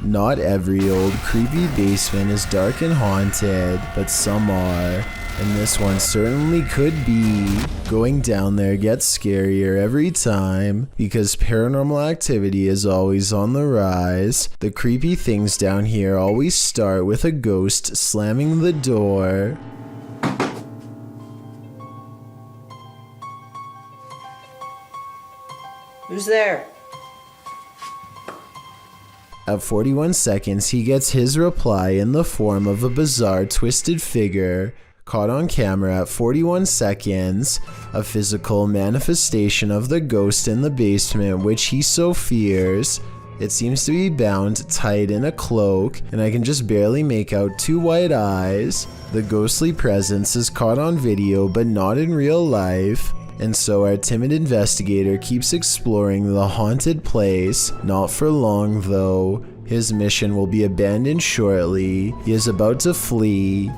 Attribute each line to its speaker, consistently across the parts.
Speaker 1: Not every old creepy basement is dark and haunted, but some are. And this one certainly could be. Going down there gets scarier every time, because paranormal activity is always on the rise. The creepy things down here always start with a ghost slamming the door.
Speaker 2: Who's there?
Speaker 1: At 41 seconds, he gets his reply in the form of a bizarre twisted figure. Caught on camera at 41 seconds, a physical manifestation of the ghost in the basement which he so fears. It seems to be bound tight in a cloak, and I can just barely make out two white eyes. The ghostly presence is caught on video but not in real life, and so our timid investigator keeps exploring the haunted place. Not for long though. His mission will be abandoned shortly. He is about to flee.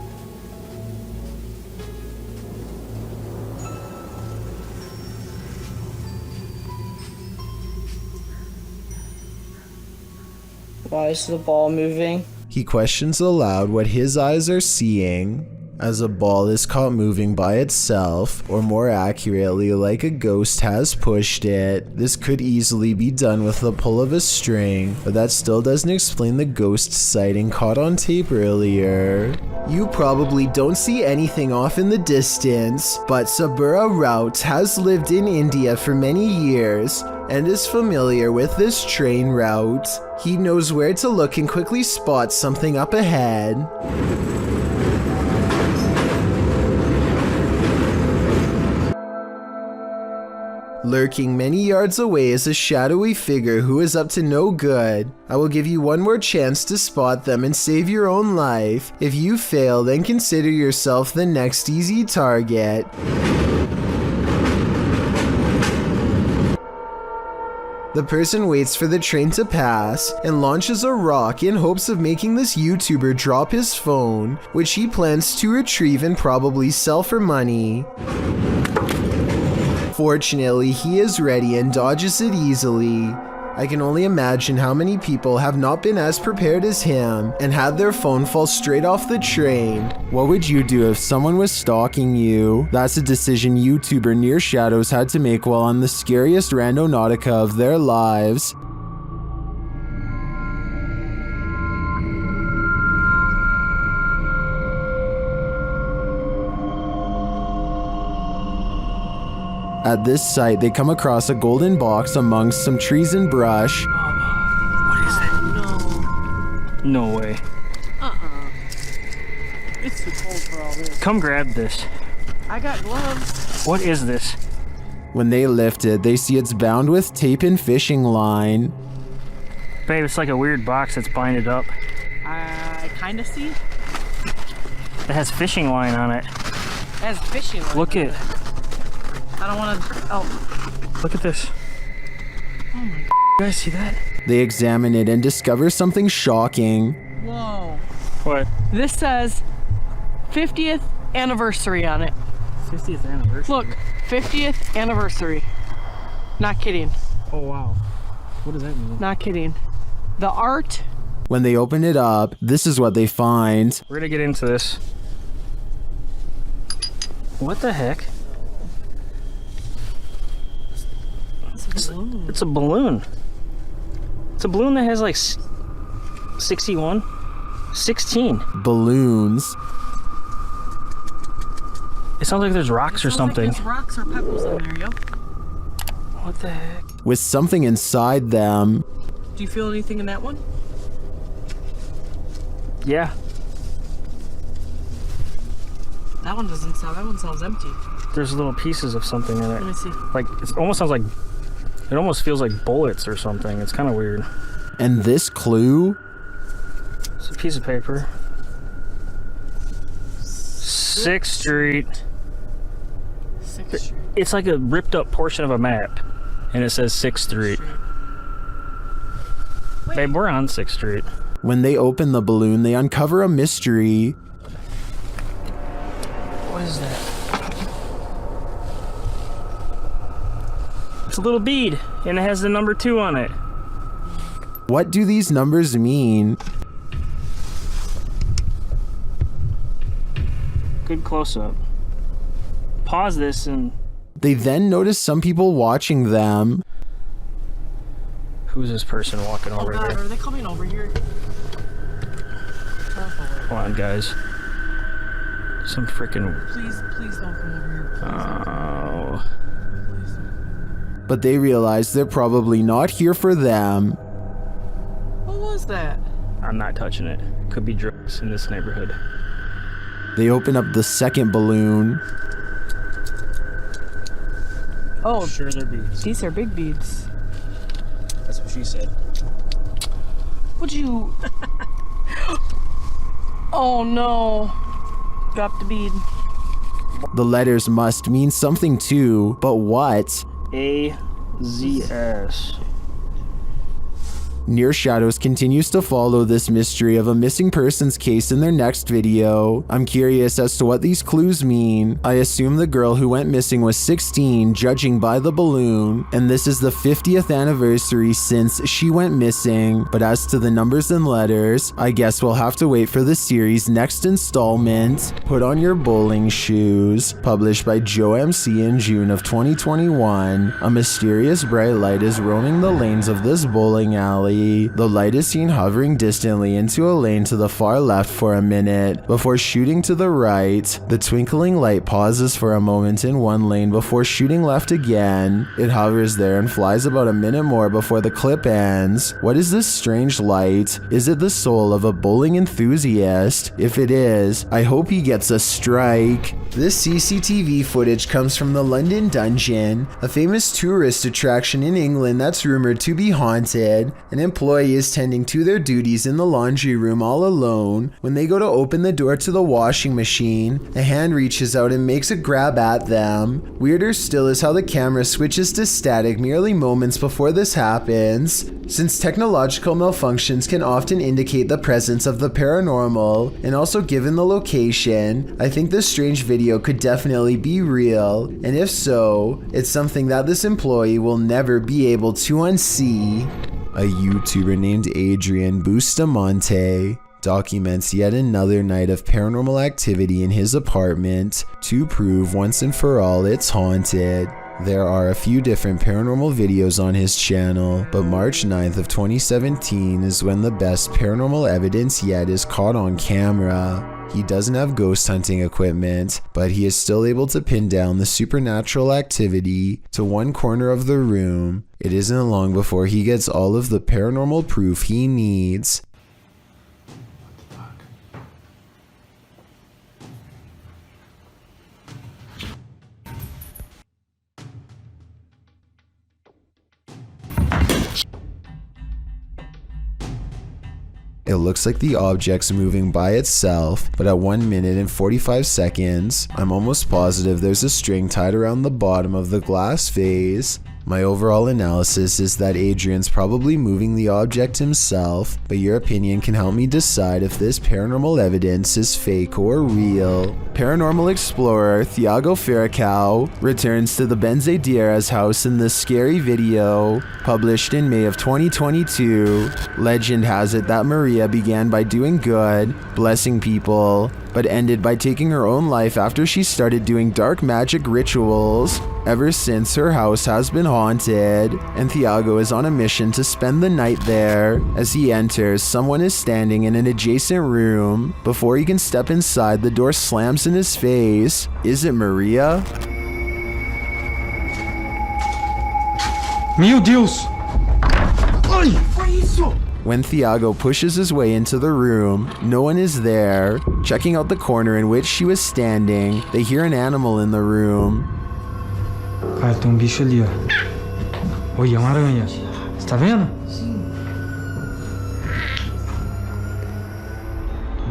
Speaker 2: Why is the ball moving?
Speaker 1: He questions aloud what his eyes are seeing, as a ball is caught moving by itself, or more accurately, like a ghost has pushed it. This could easily be done with the pull of a string, but that still doesn't explain the ghost sighting caught on tape earlier. You probably don't see anything off in the distance, but Sabura Rout has lived in India for many years and is familiar with this train route. He knows where to look and quickly spots something up ahead. Lurking many yards away is a shadowy figure who is up to no good. I will give you one more chance to spot them and save your own life. If you fail, then consider yourself the next easy target. The person waits for the train to pass and launches a rock in hopes of making this YouTuber drop his phone, which he plans to retrieve and probably sell for money. Fortunately, he is ready and dodges it easily. I can only imagine how many people have not been as prepared as him and had their phone fall straight off the train. What would you do if someone was stalking you? That's a decision YouTuber Near Shadows had to make while on the scariest randonautica of their lives. At this site, they come across a golden box amongst some trees and brush.
Speaker 3: What is it? No way.
Speaker 2: It's too cold for all this.
Speaker 3: Come grab this.
Speaker 2: I got gloves.
Speaker 3: What is this?
Speaker 1: When they lift it, they see it's bound with tape and fishing line.
Speaker 3: Babe, it's like a weird box that's binded up.
Speaker 2: I kind of see.
Speaker 3: It has fishing line on it.
Speaker 2: It has fishing line.
Speaker 3: Look at.
Speaker 2: I don't want to. Oh.
Speaker 3: Look at this.
Speaker 2: Oh my.
Speaker 3: You guys see that?
Speaker 1: They examine it and discover something shocking.
Speaker 2: Whoa.
Speaker 3: What?
Speaker 2: This says 50th anniversary on it.
Speaker 3: 50th anniversary.
Speaker 2: Look, 50th anniversary. Not kidding.
Speaker 3: Oh wow. What does that mean?
Speaker 2: Not kidding. The art.
Speaker 1: When they open it up, this is what they find.
Speaker 3: We're gonna get into this. What the heck? It's a balloon. It's a balloon that has like 61, 16
Speaker 1: balloons.
Speaker 3: It sounds like there's rocks or something.
Speaker 2: Like there's rocks or pebbles in there, yo.
Speaker 3: What the heck?
Speaker 1: With something inside them.
Speaker 2: Do you feel anything in that one?
Speaker 3: Yeah.
Speaker 2: That one doesn't sound. That one sounds empty.
Speaker 3: There's little pieces of something in it.
Speaker 2: Let me see.
Speaker 3: Like it almost sounds like. It almost feels like bullets or something. It's kind of weird.
Speaker 1: And this clue?
Speaker 3: It's a piece of paper. 6th Street.
Speaker 2: 6th Street.
Speaker 3: It's like a ripped up portion of a map. And it says 6th Street. Babe, we're on 6th Street.
Speaker 1: When they open the balloon, they uncover a mystery.
Speaker 3: What is that? It's a little bead, and it has the number 2 on it.
Speaker 1: What do these numbers mean?
Speaker 3: Good close-up. Pause this and...
Speaker 1: They then notice some people watching them.
Speaker 3: Who's this person walking over
Speaker 2: God,
Speaker 3: here?
Speaker 2: are they coming over here?
Speaker 3: Come on, guys. Some freaking...
Speaker 2: Please don't come over here.
Speaker 3: Oh.
Speaker 1: But they realize they're probably not here for them.
Speaker 2: What was that?
Speaker 3: I'm not touching it. Could be drugs in this neighborhood.
Speaker 1: They open up the second balloon.
Speaker 2: Oh,
Speaker 3: Sure, they're beads.
Speaker 2: these are big beads.
Speaker 3: That's what she said.
Speaker 2: Would you... Oh no. Dropped the bead.
Speaker 1: The letters must mean something too, but what?
Speaker 3: A-Z-S.
Speaker 1: Near Shadows continues to follow this mystery of a missing persons case in their next video. I'm curious as to what these clues mean. I assume the girl who went missing was 16, judging by the balloon, and this is the 50th anniversary since she went missing. But as to the numbers and letters, I guess we'll have to wait for the series' next installment, Put On Your Bowling Shoes, published by Joe MC in June of 2021. A mysterious bright light is roaming the lanes of this bowling alley. The light is seen hovering distantly into a lane to the far left for a minute, before shooting to the right. The twinkling light pauses for a moment in one lane before shooting left again. It hovers there and flies about a minute more before the clip ends. What is this strange light? Is it the soul of a bowling enthusiast? If it is, I hope he gets a strike. This CCTV footage comes from the London Dungeon, a famous tourist attraction in England that's rumored to be haunted. An employee is tending to their duties in the laundry room all alone. When they go to open the door to the washing machine, a hand reaches out and makes a grab at them. Weirder still is how the camera switches to static merely moments before this happens. Since technological malfunctions can often indicate the presence of the paranormal, and also given the location, I think this strange video could definitely be real, and if so, it's something that this employee will never be able to unsee. A YouTuber named Adrian Bustamante documents yet another night of paranormal activity in his apartment to prove once and for all it's haunted. There are a few different paranormal videos on his channel, but March 9th of 2017 is when the best paranormal evidence yet is caught on camera. He doesn't have ghost hunting equipment, but he is still able to pin down the supernatural activity to one corner of the room. It isn't long before he gets all of the paranormal proof he needs. It looks like the object's moving by itself, but at 1 minute and 45 seconds, I'm almost positive there's a string tied around the bottom of the glass vase. My overall analysis is that Adrian's probably moving the object himself, but your opinion can help me decide if this paranormal evidence is fake or real. Paranormal explorer Thiago Ferracao returns to the Benzedeiras house in this scary video, published in May of 2022. Legend has it that Maria began by doing good, blessing people, but ended by taking her own life after she started doing dark magic rituals. Ever since, her house has been haunted, and Thiago is on a mission to spend the night there. As he enters, someone is standing in an adjacent room. Before he can step inside, the door slams in his face. Is it Maria?
Speaker 4: Meu Deus! Ai, foi isso?
Speaker 1: When Thiago pushes his way into the room, no one is there. Checking out the corner in which she was standing, they hear an animal in the room.
Speaker 4: Cara, tem bicho ali, ó. Olha, uma aranha. Você tá vendo?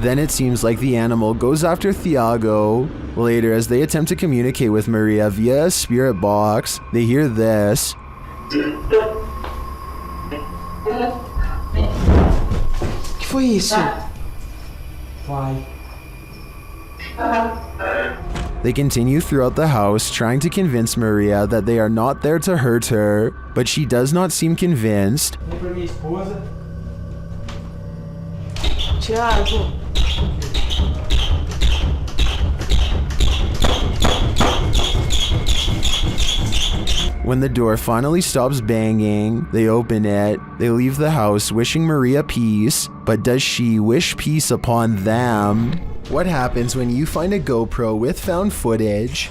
Speaker 1: Then it seems like the animal goes after Thiago. Later, as they attempt to communicate with Maria via a spirit box, they hear this.
Speaker 4: Que foi isso? Vai.
Speaker 1: They continue throughout the house, trying to convince Maria that they are not there to hurt her, but she does not seem convinced.
Speaker 4: Vem pra minha esposa.
Speaker 1: When the door finally stops banging, they open it. They leave the house wishing Maria peace, but does she wish peace upon them? What happens when you find a GoPro with found footage?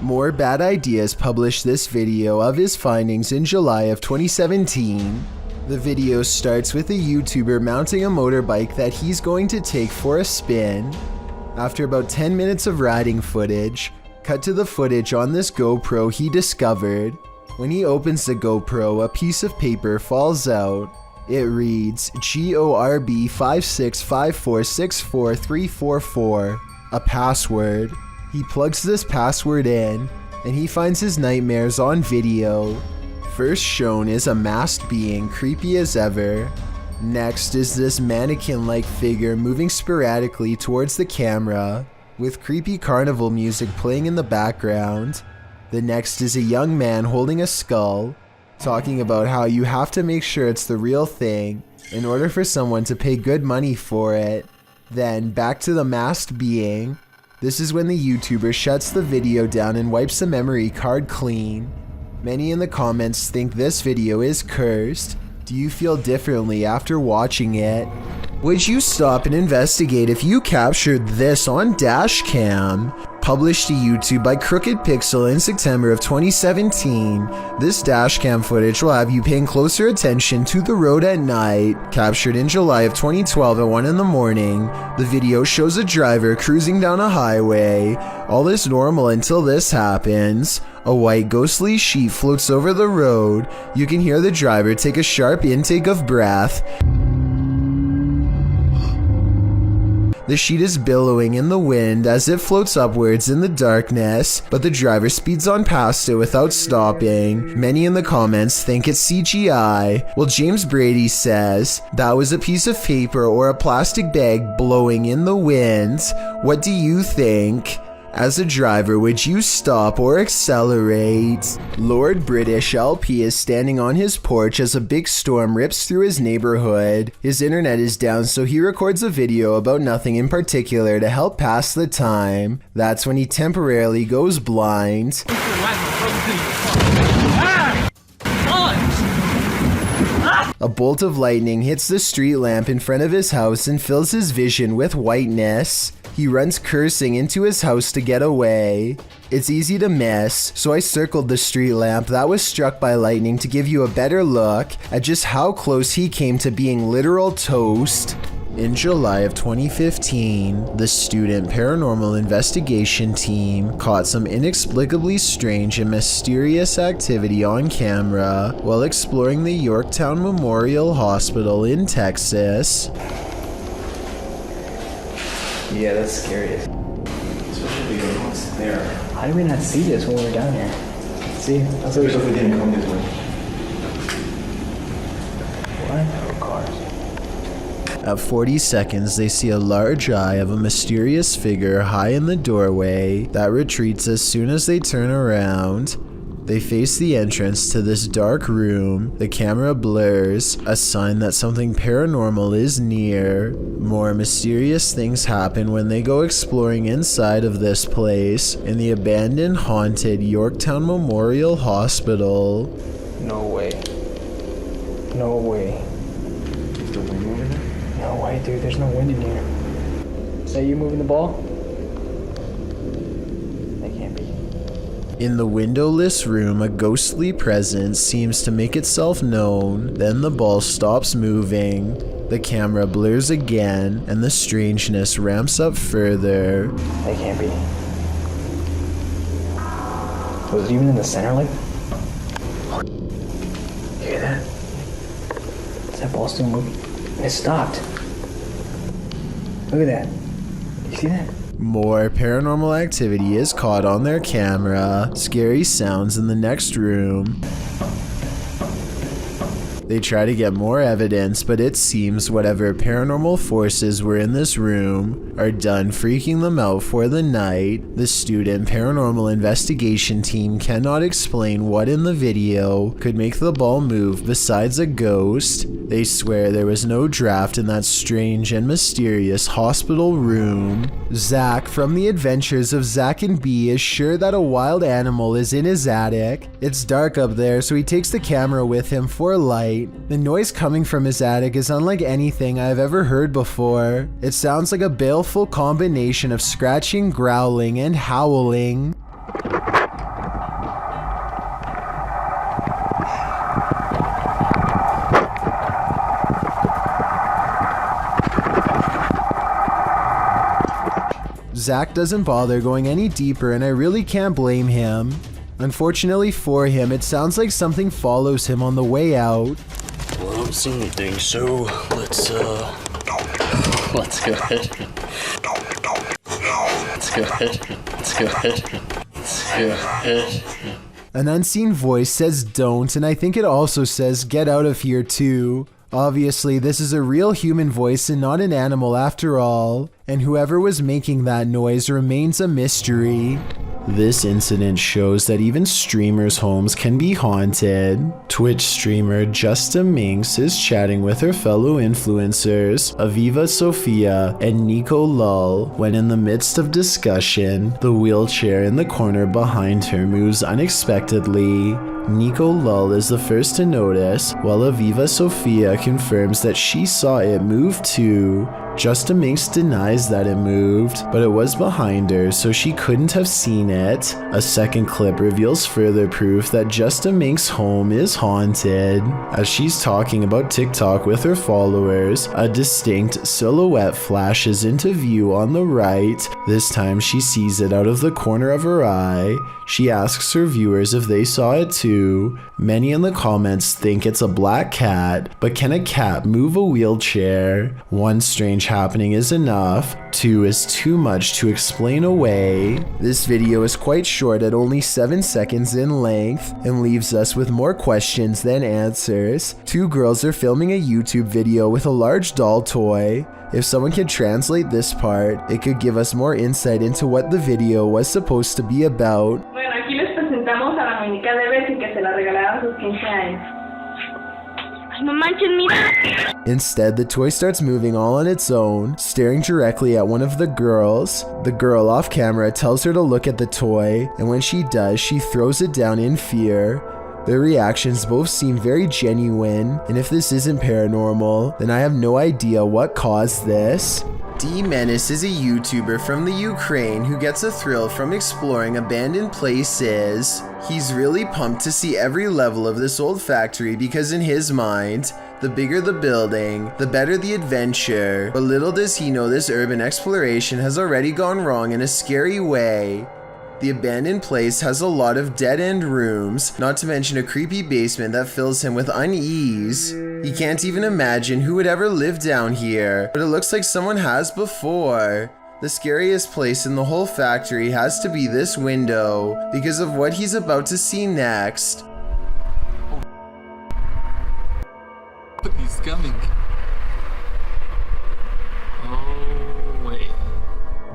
Speaker 1: More Bad Ideas published this video of his findings in July of 2017. The video starts with a YouTuber mounting a motorbike that he's going to take for a spin. After about 10 minutes of riding footage, cut to the footage on this GoPro he discovered. When he opens the GoPro, a piece of paper falls out. It reads GORB 565464344, a password. He plugs this password in, and he finds his nightmares on video. First shown is a masked being, creepy as ever. Next is this mannequin-like figure moving sporadically towards the camera, with creepy carnival music playing in the background. The next is a young man holding a skull, talking about how you have to make sure it's the real thing in order for someone to pay good money for it. Then back to the masked being. This is when the YouTuber shuts the video down and wipes the memory card clean. Many in the comments think this video is cursed. Do you feel differently after watching it? Would you stop and investigate if you captured this on dash cam? Published to YouTube by Crooked Pixel in September of 2017, this dashcam footage will have you paying closer attention to the road at night. Captured in July of 2012 at 1 in the morning, the video shows a driver cruising down a highway. All is normal until this happens. A white ghostly sheet floats over the road. You can hear the driver take a sharp intake of breath. The sheet is billowing in the wind as it floats upwards in the darkness, but the driver speeds on past it without stopping. Many in the comments think it's CGI, while James Brady says that was a piece of paper or a plastic bag blowing in the wind. What do you think? As a driver, would you stop or accelerate? Lord British LP is standing on his porch as a big storm rips through his neighborhood. His internet is down, so he records a video about nothing in particular to help pass the time. That's when he temporarily goes blind. A bolt of lightning hits the street lamp in front of his house and fills his vision with whiteness. He runs cursing into his house to get away. It's easy to miss, so I circled the street lamp that was struck by lightning to give you a better look at just how close he came to being literal toast. In July of 2015, the student paranormal investigation team caught some inexplicably strange and mysterious activity on camera while exploring the Yorktown Memorial Hospital in Texas.
Speaker 5: Yeah, that's scary. Especially what's there. How did we not see this when we were down here? See? Especially if we didn't come this way. What? Oh, cars.
Speaker 1: At 40 seconds, they see a large eye of a mysterious figure high in the doorway that retreats as soon as they turn around. They face the entrance to this dark room. The camera blurs, a sign that something paranormal is near. More mysterious things happen when they go exploring inside of this place in the abandoned, haunted Yorktown Memorial Hospital.
Speaker 5: No way. No way.
Speaker 6: Is there wind over there?
Speaker 5: No way, dude. There's no wind in here. Is that you moving the ball? That can't be.
Speaker 1: In the windowless room, a ghostly presence seems to make itself known. Then the ball stops moving. The camera blurs again, and the strangeness ramps up further.
Speaker 5: That can't be. Was it even in the center, like? You hear that? Is that ball still moving? It stopped. Look at that. You see that?
Speaker 1: More paranormal activity is caught on their camera. Scary sounds in the next room. They try to get more evidence, but it seems whatever paranormal forces were in this room are done freaking them out for the night. The student paranormal investigation team cannot explain what in the video could make the ball move besides a ghost. They swear there was no draft in that strange and mysterious hospital room. Zach from the Adventures of Zach and B is sure that a wild animal is in his attic. It's dark up there, so he takes the camera with him for light. The noise coming from his attic is unlike anything I've ever heard before. It sounds like a baleful combination of scratching, growling, and howling. Zach doesn't bother going any deeper, and I really can't blame him. Unfortunately for him, it sounds like something follows him on the way out.
Speaker 7: Well, I don't see anything, so let's go ahead. Let's go ahead. Let's go ahead.
Speaker 1: An unseen voice says don't, and I think it also says get out of here too. Obviously, this is a real human voice and not an animal after all, and whoever was making that noise remains a mystery. This incident shows that even streamers' homes can be haunted. Twitch streamer Justa Minx is chatting with her fellow influencers, Aviva Sophia and Nico Lull, when in the midst of discussion, the wheelchair in the corner behind her moves unexpectedly. Nico Lull is the first to notice, while Aviva Sophia confirms that she saw it move too. Justa Minx denies that it moved, but it was behind her, so she couldn't have seen it. A second clip reveals further proof that Justa Minx's home is haunted. As she's talking about TikTok with her followers, a distinct silhouette flashes into view on the right. This time she sees it out of the corner of her eye. She asks her viewers if they saw it too. Many in the comments think it's a black cat, but can a cat move a wheelchair? One strange happening is enough. Two is too much to explain away. This video is quite short at only 7 seconds in length and leaves us with more questions than answers. Two girls are filming a YouTube video with a large doll toy. If someone could translate this part, it could give us more insight into what the video was supposed to be about.
Speaker 8: Bueno, aquí les presentamos a la muñeca de Betsy que se la regalaron a sus 15 años. Ay, no manches, mira.
Speaker 1: Instead, the toy starts moving all on its own, staring directly at one of the girls. The girl off camera tells her to look at the toy, and when she does, she throws it down in fear. Their reactions both seem very genuine, and if this isn't paranormal, then I have no idea what caused this. D-Menace is a YouTuber from the Ukraine who gets a thrill from exploring abandoned places. He's really pumped to see every level of this old factory because in his mind, the bigger the building, the better the adventure. But little does he know this urban exploration has already gone wrong in a scary way. The abandoned place has a lot of dead-end rooms, not to mention a creepy basement that fills him with unease. He can't even imagine who would ever live down here, but it looks like someone has before. The scariest place in the whole factory has to be this window, because of what he's about to see next.
Speaker 9: He's coming. Oh, wait.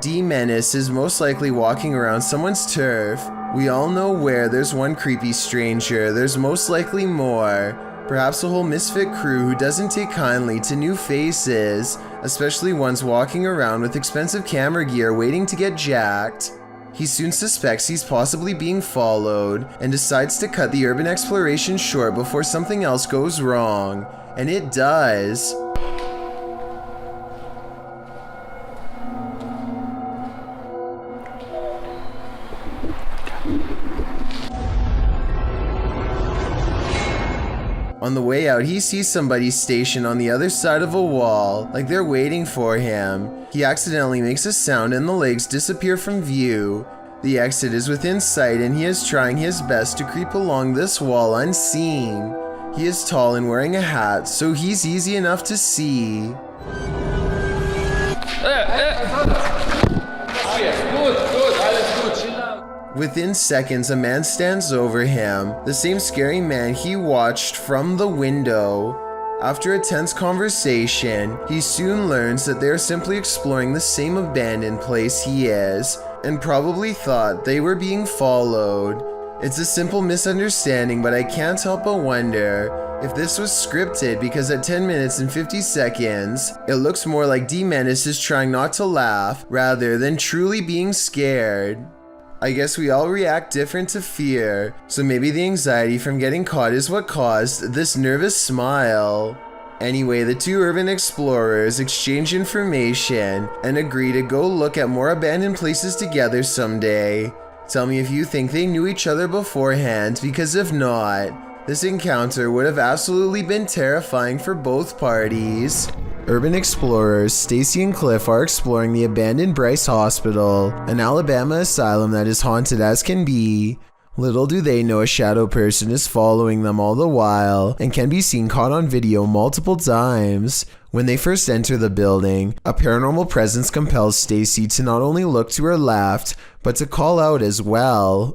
Speaker 1: D-Menace is most likely walking around someone's turf. We all know where there's one creepy stranger, there's most likely more. Perhaps a whole misfit crew who doesn't take kindly to new faces, especially ones walking around with expensive camera gear waiting to get jacked. He soon suspects he's possibly being followed and decides to cut the urban exploration short before something else goes wrong. And it does. On the way out, he sees somebody stationed on the other side of a wall, like they're waiting for him. He accidentally makes a sound and the legs disappear from view. The exit is within sight and he is trying his best to creep along this wall unseen. He is tall and wearing a hat, so he's easy enough to see. Within seconds, a man stands over him, the same scary man he watched from the window. After a tense conversation, he soon learns that they're simply exploring the same abandoned place he is, and probably thought they were being followed. It's a simple misunderstanding, but I can't help but wonder if this was scripted, because at 10 minutes and 50 seconds, it looks more like D Menace is trying not to laugh rather than truly being scared. I guess we all react different to fear, so maybe the anxiety from getting caught is what caused this nervous smile. Anyway, the two urban explorers exchange information and agree to go look at more abandoned places together someday. Tell me if you think they knew each other beforehand, because if not, this encounter would have absolutely been terrifying for both parties. Urban explorers Stacy and Cliff are exploring the abandoned Bryce Hospital, an Alabama asylum that is haunted as can be. Little do they know a shadow person is following them all the while and can be seen caught on video multiple times. When they first enter the building, a paranormal presence compels Stacy to not only look to her left, but to call out as well.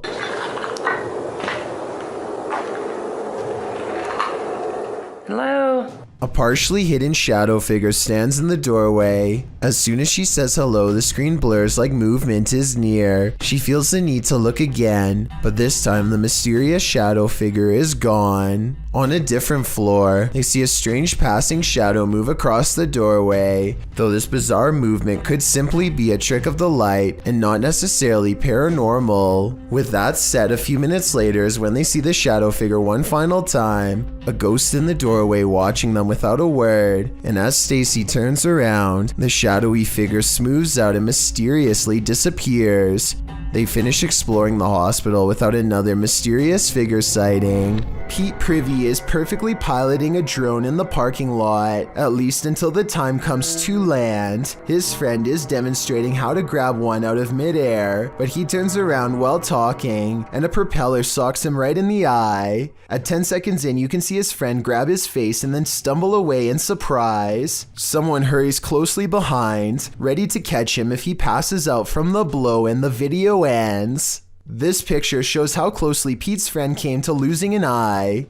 Speaker 2: Hello?
Speaker 1: A partially hidden shadow figure stands in the doorway. As soon as she says hello, the screen blurs like movement is near. She feels the need to look again, but this time the mysterious shadow figure is gone. On a different floor, they see a strange passing shadow move across the doorway, though this bizarre movement could simply be a trick of the light and not necessarily paranormal. With that said, a few minutes later is when they see the shadow figure one final time, a ghost in the doorway watching them without a word, and as Stacy turns around, the shadowy figure smooths out and mysteriously disappears. They finish exploring the hospital without another mysterious figure sighting. Pete Privy is perfectly piloting a drone in the parking lot, at least until the time comes to land. His friend is demonstrating how to grab one out of midair, but he turns around while talking, and a propeller socks him right in the eye. At 10 seconds in, you can see his friend grab his face and then stumble away in surprise. Someone hurries closely behind, ready to catch him if he passes out from the blow, and the video ends. This picture shows how closely Pete's friend came to losing an eye.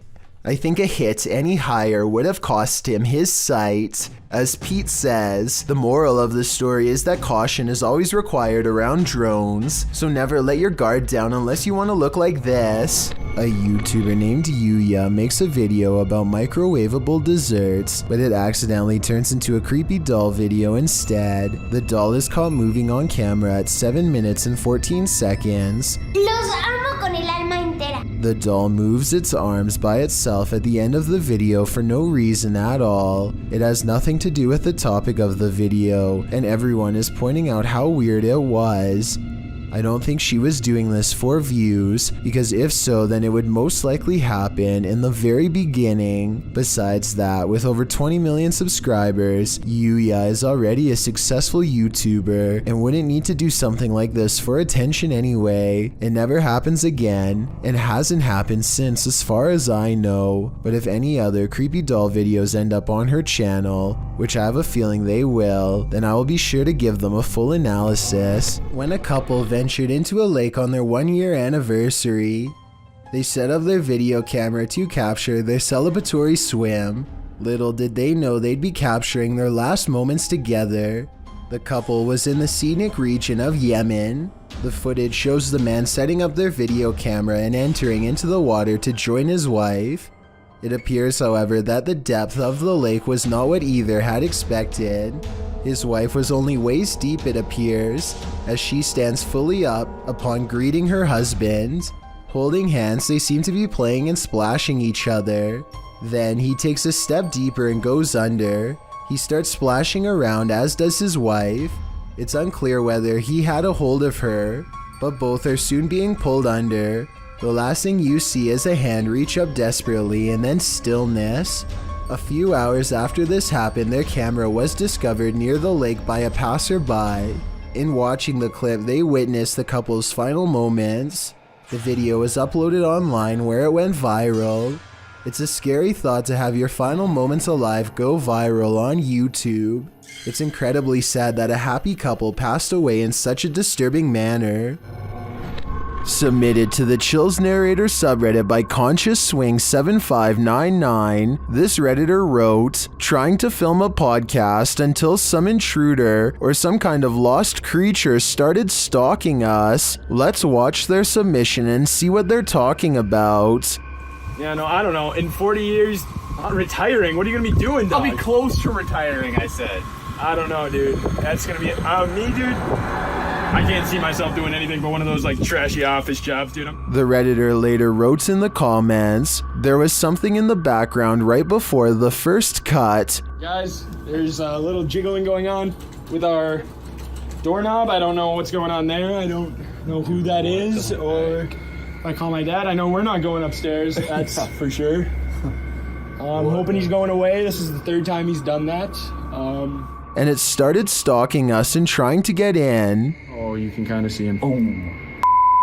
Speaker 1: I think a hit any higher would have cost him his sight. As Pete says, the moral of the story is that caution is always required around drones, so never let your guard down unless you want to look like this. A YouTuber named Yuya makes a video about microwavable desserts, but it accidentally turns into a creepy doll video instead. The doll is caught moving on camera at 7 minutes and 14 seconds.
Speaker 10: Los amo con el alma entera.
Speaker 1: The doll moves its arms by itself at the end of the video for no reason at all. It has nothing to do with the topic of the video, and everyone is pointing out how weird it was. I don't think she was doing this for views, because if so, then it would most likely happen in the very beginning. Besides that, with over 20 million subscribers, Yuya is already a successful YouTuber and wouldn't need to do something like this for attention anyway. It never happens again, and hasn't happened since as far as I know. But if any other creepy doll videos end up on her channel, which I have a feeling they will, then I will be sure to give them a full analysis. When a couple ventured into a lake on their 1-year anniversary, they set up their video camera to capture their celebratory swim. Little did they know they'd be capturing their last moments together. The couple was in the scenic region of Yemen. The footage shows the man setting up their video camera and entering into the water to join his wife. It appears, however, that the depth of the lake was not what either had expected. His wife was only waist deep, it appears, as she stands fully up upon greeting her husband. Holding hands, they seem to be playing and splashing each other. Then he takes a step deeper and goes under. He starts splashing around, as does his wife. It's unclear whether he had a hold of her, but both are soon being pulled under. The last thing you see is a hand reach up desperately and then stillness. A few hours after this happened, their camera was discovered near the lake by a passerby. In watching the clip, they witnessed the couple's final moments. The video was uploaded online where it went viral. It's a scary thought to have your final moments alive go viral on YouTube. It's incredibly sad that a happy couple passed away in such a disturbing manner. Submitted to the Chills Narrator subreddit by ConsciousSwing7599, this redditor wrote, "Trying to film a podcast until some intruder or some kind of lost creature started stalking us. Let's watch their submission and see what they're talking about."
Speaker 11: Yeah, no, I don't know. In 40 years, I'm retiring. What are you gonna be doing, dog?
Speaker 12: I'll be close to retiring, I said.
Speaker 11: I don't know, dude. That's gonna be me, dude. I can't see myself doing anything but one of those like trashy office jobs, dude.
Speaker 1: The redditor later wrote in the comments, "There was something in the background right before the first cut."
Speaker 11: Guys, there's a little jiggling going on with our doorknob. I don't know what's going on there. I don't know who that is, or if I call my dad, I know we're not going upstairs. That's for sure. I'm hoping he's going away. This is the third time he's done that.
Speaker 1: And it started stalking us and trying to get in.
Speaker 11: Oh, you can kind of see him. Oh.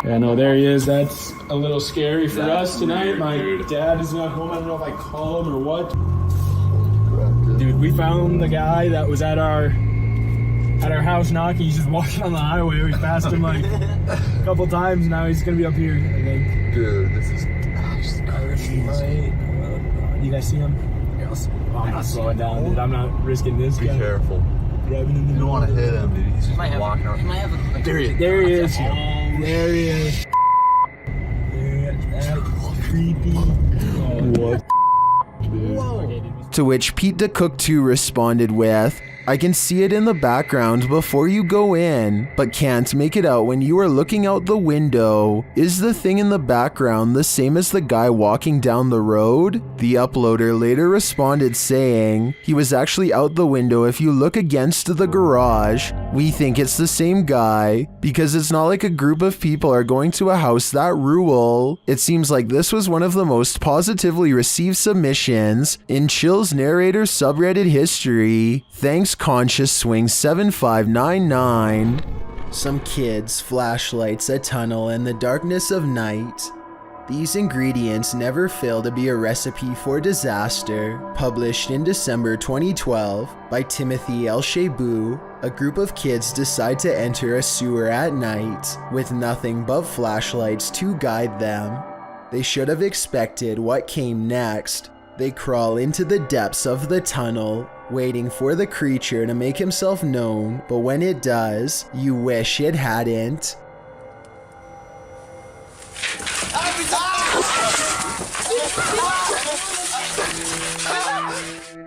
Speaker 11: Yeah, no, there he is. That's a little scary for us tonight. My dad is not home. I don't know if I call him or what. Dude, we found the guy that was at our house knocking. He's just walking on the highway. We passed him like a couple times. Now he's gonna be up here, I think.
Speaker 6: Dude, this is
Speaker 11: crazy. You guys see him?
Speaker 6: Yes.
Speaker 11: Oh, I'm not slowing down, dude. I'm not risking this.
Speaker 6: Be careful.
Speaker 11: You
Speaker 6: don't want to hit him, dude. He's just walking around.
Speaker 11: There he is. There he is. There he is. That's creepy. What?
Speaker 1: To which Pete the Cook 2 responded with, "I can see it in the background before you go in, but can't make it out when you are looking out the window. Is the thing in the background the same as the guy walking down the road?" The uploader later responded saying, "He was actually out the window if you look against the garage. We think it's the same guy, because it's not like a group of people are going to a house that rule." It seems like this was one of the most positively received submissions in Chill's Narrator subreddit history. Thanks ConsciousSwing7599. Some kids, flashlights, a tunnel, and the darkness of night. These ingredients never fail to be a recipe for disaster. Published in December 2012 by Timothy L. Shebu, a group of kids decide to enter a sewer at night with nothing but flashlights to guide them. They should have expected what came next. They crawl into the depths of the tunnel, waiting for the creature to make himself known, but when it does, you wish it hadn't.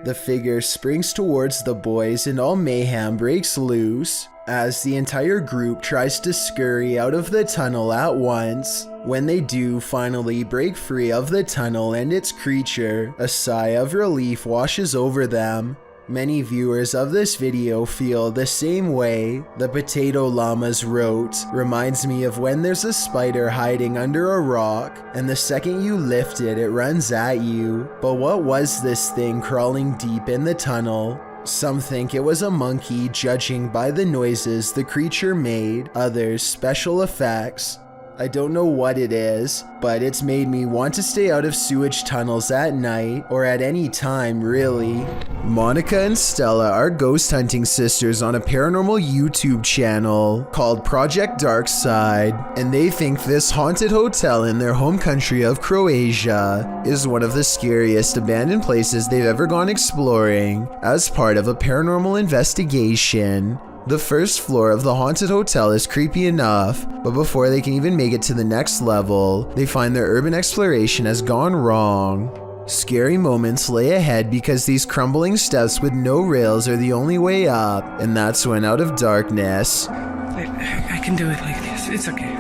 Speaker 1: The figure springs towards the boys and all mayhem breaks loose as the entire group tries to scurry out of the tunnel at once. When they do finally break free of the tunnel and its creature, a sigh of relief washes over them. Many viewers of this video feel the same way. The Potato Llamas wrote, "Reminds me of when there's a spider hiding under a rock, and the second you lift it, it runs at you. But what was this thing crawling deep in the tunnel?" Some think it was a monkey, judging by the noises the creature made, others special effects. I don't know what it is, but it's made me want to stay out of sewage tunnels at night, or at any time really. Monica and Stella are ghost hunting sisters on a paranormal YouTube channel called Project Darkside, and they think this haunted hotel in their home country of Croatia is one of the scariest abandoned places they've ever gone exploring as part of a paranormal investigation. The first floor of the haunted hotel is creepy enough, but before they can even make it to the next level, they find their urban exploration has gone wrong. Scary moments lay ahead because these crumbling steps with no rails are the only way up, and that's when out of darkness.
Speaker 13: I can do it like this, it's okay.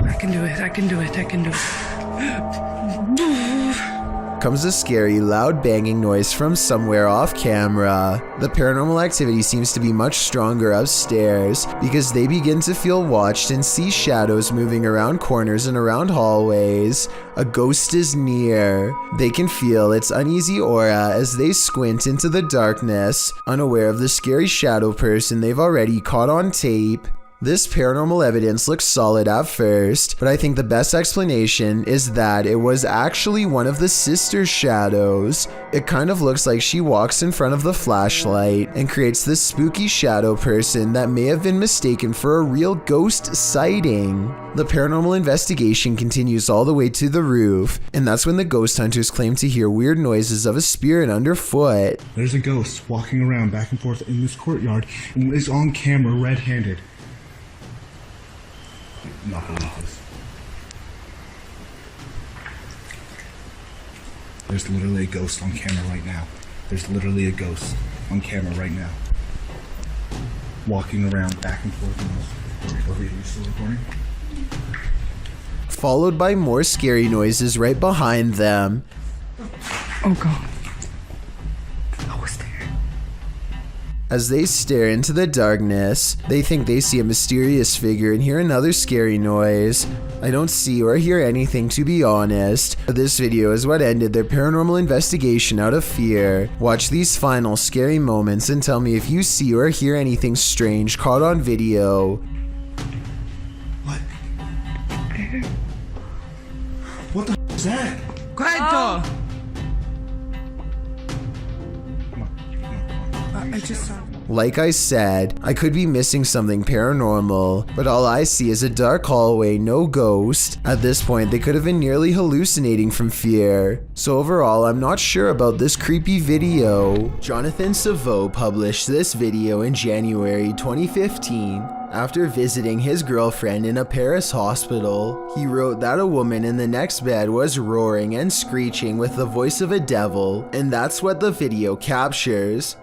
Speaker 13: I can do it, I can do it, I can do it.
Speaker 1: Comes a scary, loud banging noise from somewhere off camera. The paranormal activity seems to be much stronger upstairs because they begin to feel watched and see shadows moving around corners and around hallways. A ghost is near. They can feel its uneasy aura as they squint into the darkness, unaware of the scary shadow person they've already caught on tape. This paranormal evidence looks solid at first, but I think the best explanation is that it was actually one of the sister's shadows. It kind of looks like she walks in front of the flashlight and creates this spooky shadow person that may have been mistaken for a real ghost sighting. The paranormal investigation continues all the way to the roof, and that's when the ghost hunters claim to hear weird noises of a spirit underfoot.
Speaker 14: There's a ghost walking around back and forth in this courtyard and is on camera red-handed. I'm not believe this. There's literally a ghost on camera right now. There's literally a ghost on camera right now. Walking around back and forth in this. Are you still recording?
Speaker 1: Followed by more scary noises right behind them.
Speaker 13: Oh God.
Speaker 1: As they stare into the darkness, they think they see a mysterious figure and hear another scary noise. I don't see or hear anything, to be honest, but this video is what ended their paranormal investigation out of fear. Watch these final scary moments and tell me if you see or hear anything strange caught on video.
Speaker 14: What the is that?
Speaker 13: Quiet. I just saw.
Speaker 1: Like I said, I could be missing something paranormal, but all I see is a dark hallway, no ghost. At this point, they could have been nearly hallucinating from fear. So overall, I'm not sure about this creepy video. Jonathan Savo published this video in January 2015. After visiting his girlfriend in a Paris hospital, he wrote that a woman in the next bed was roaring and screeching with the voice of a devil, and that's what the video captures.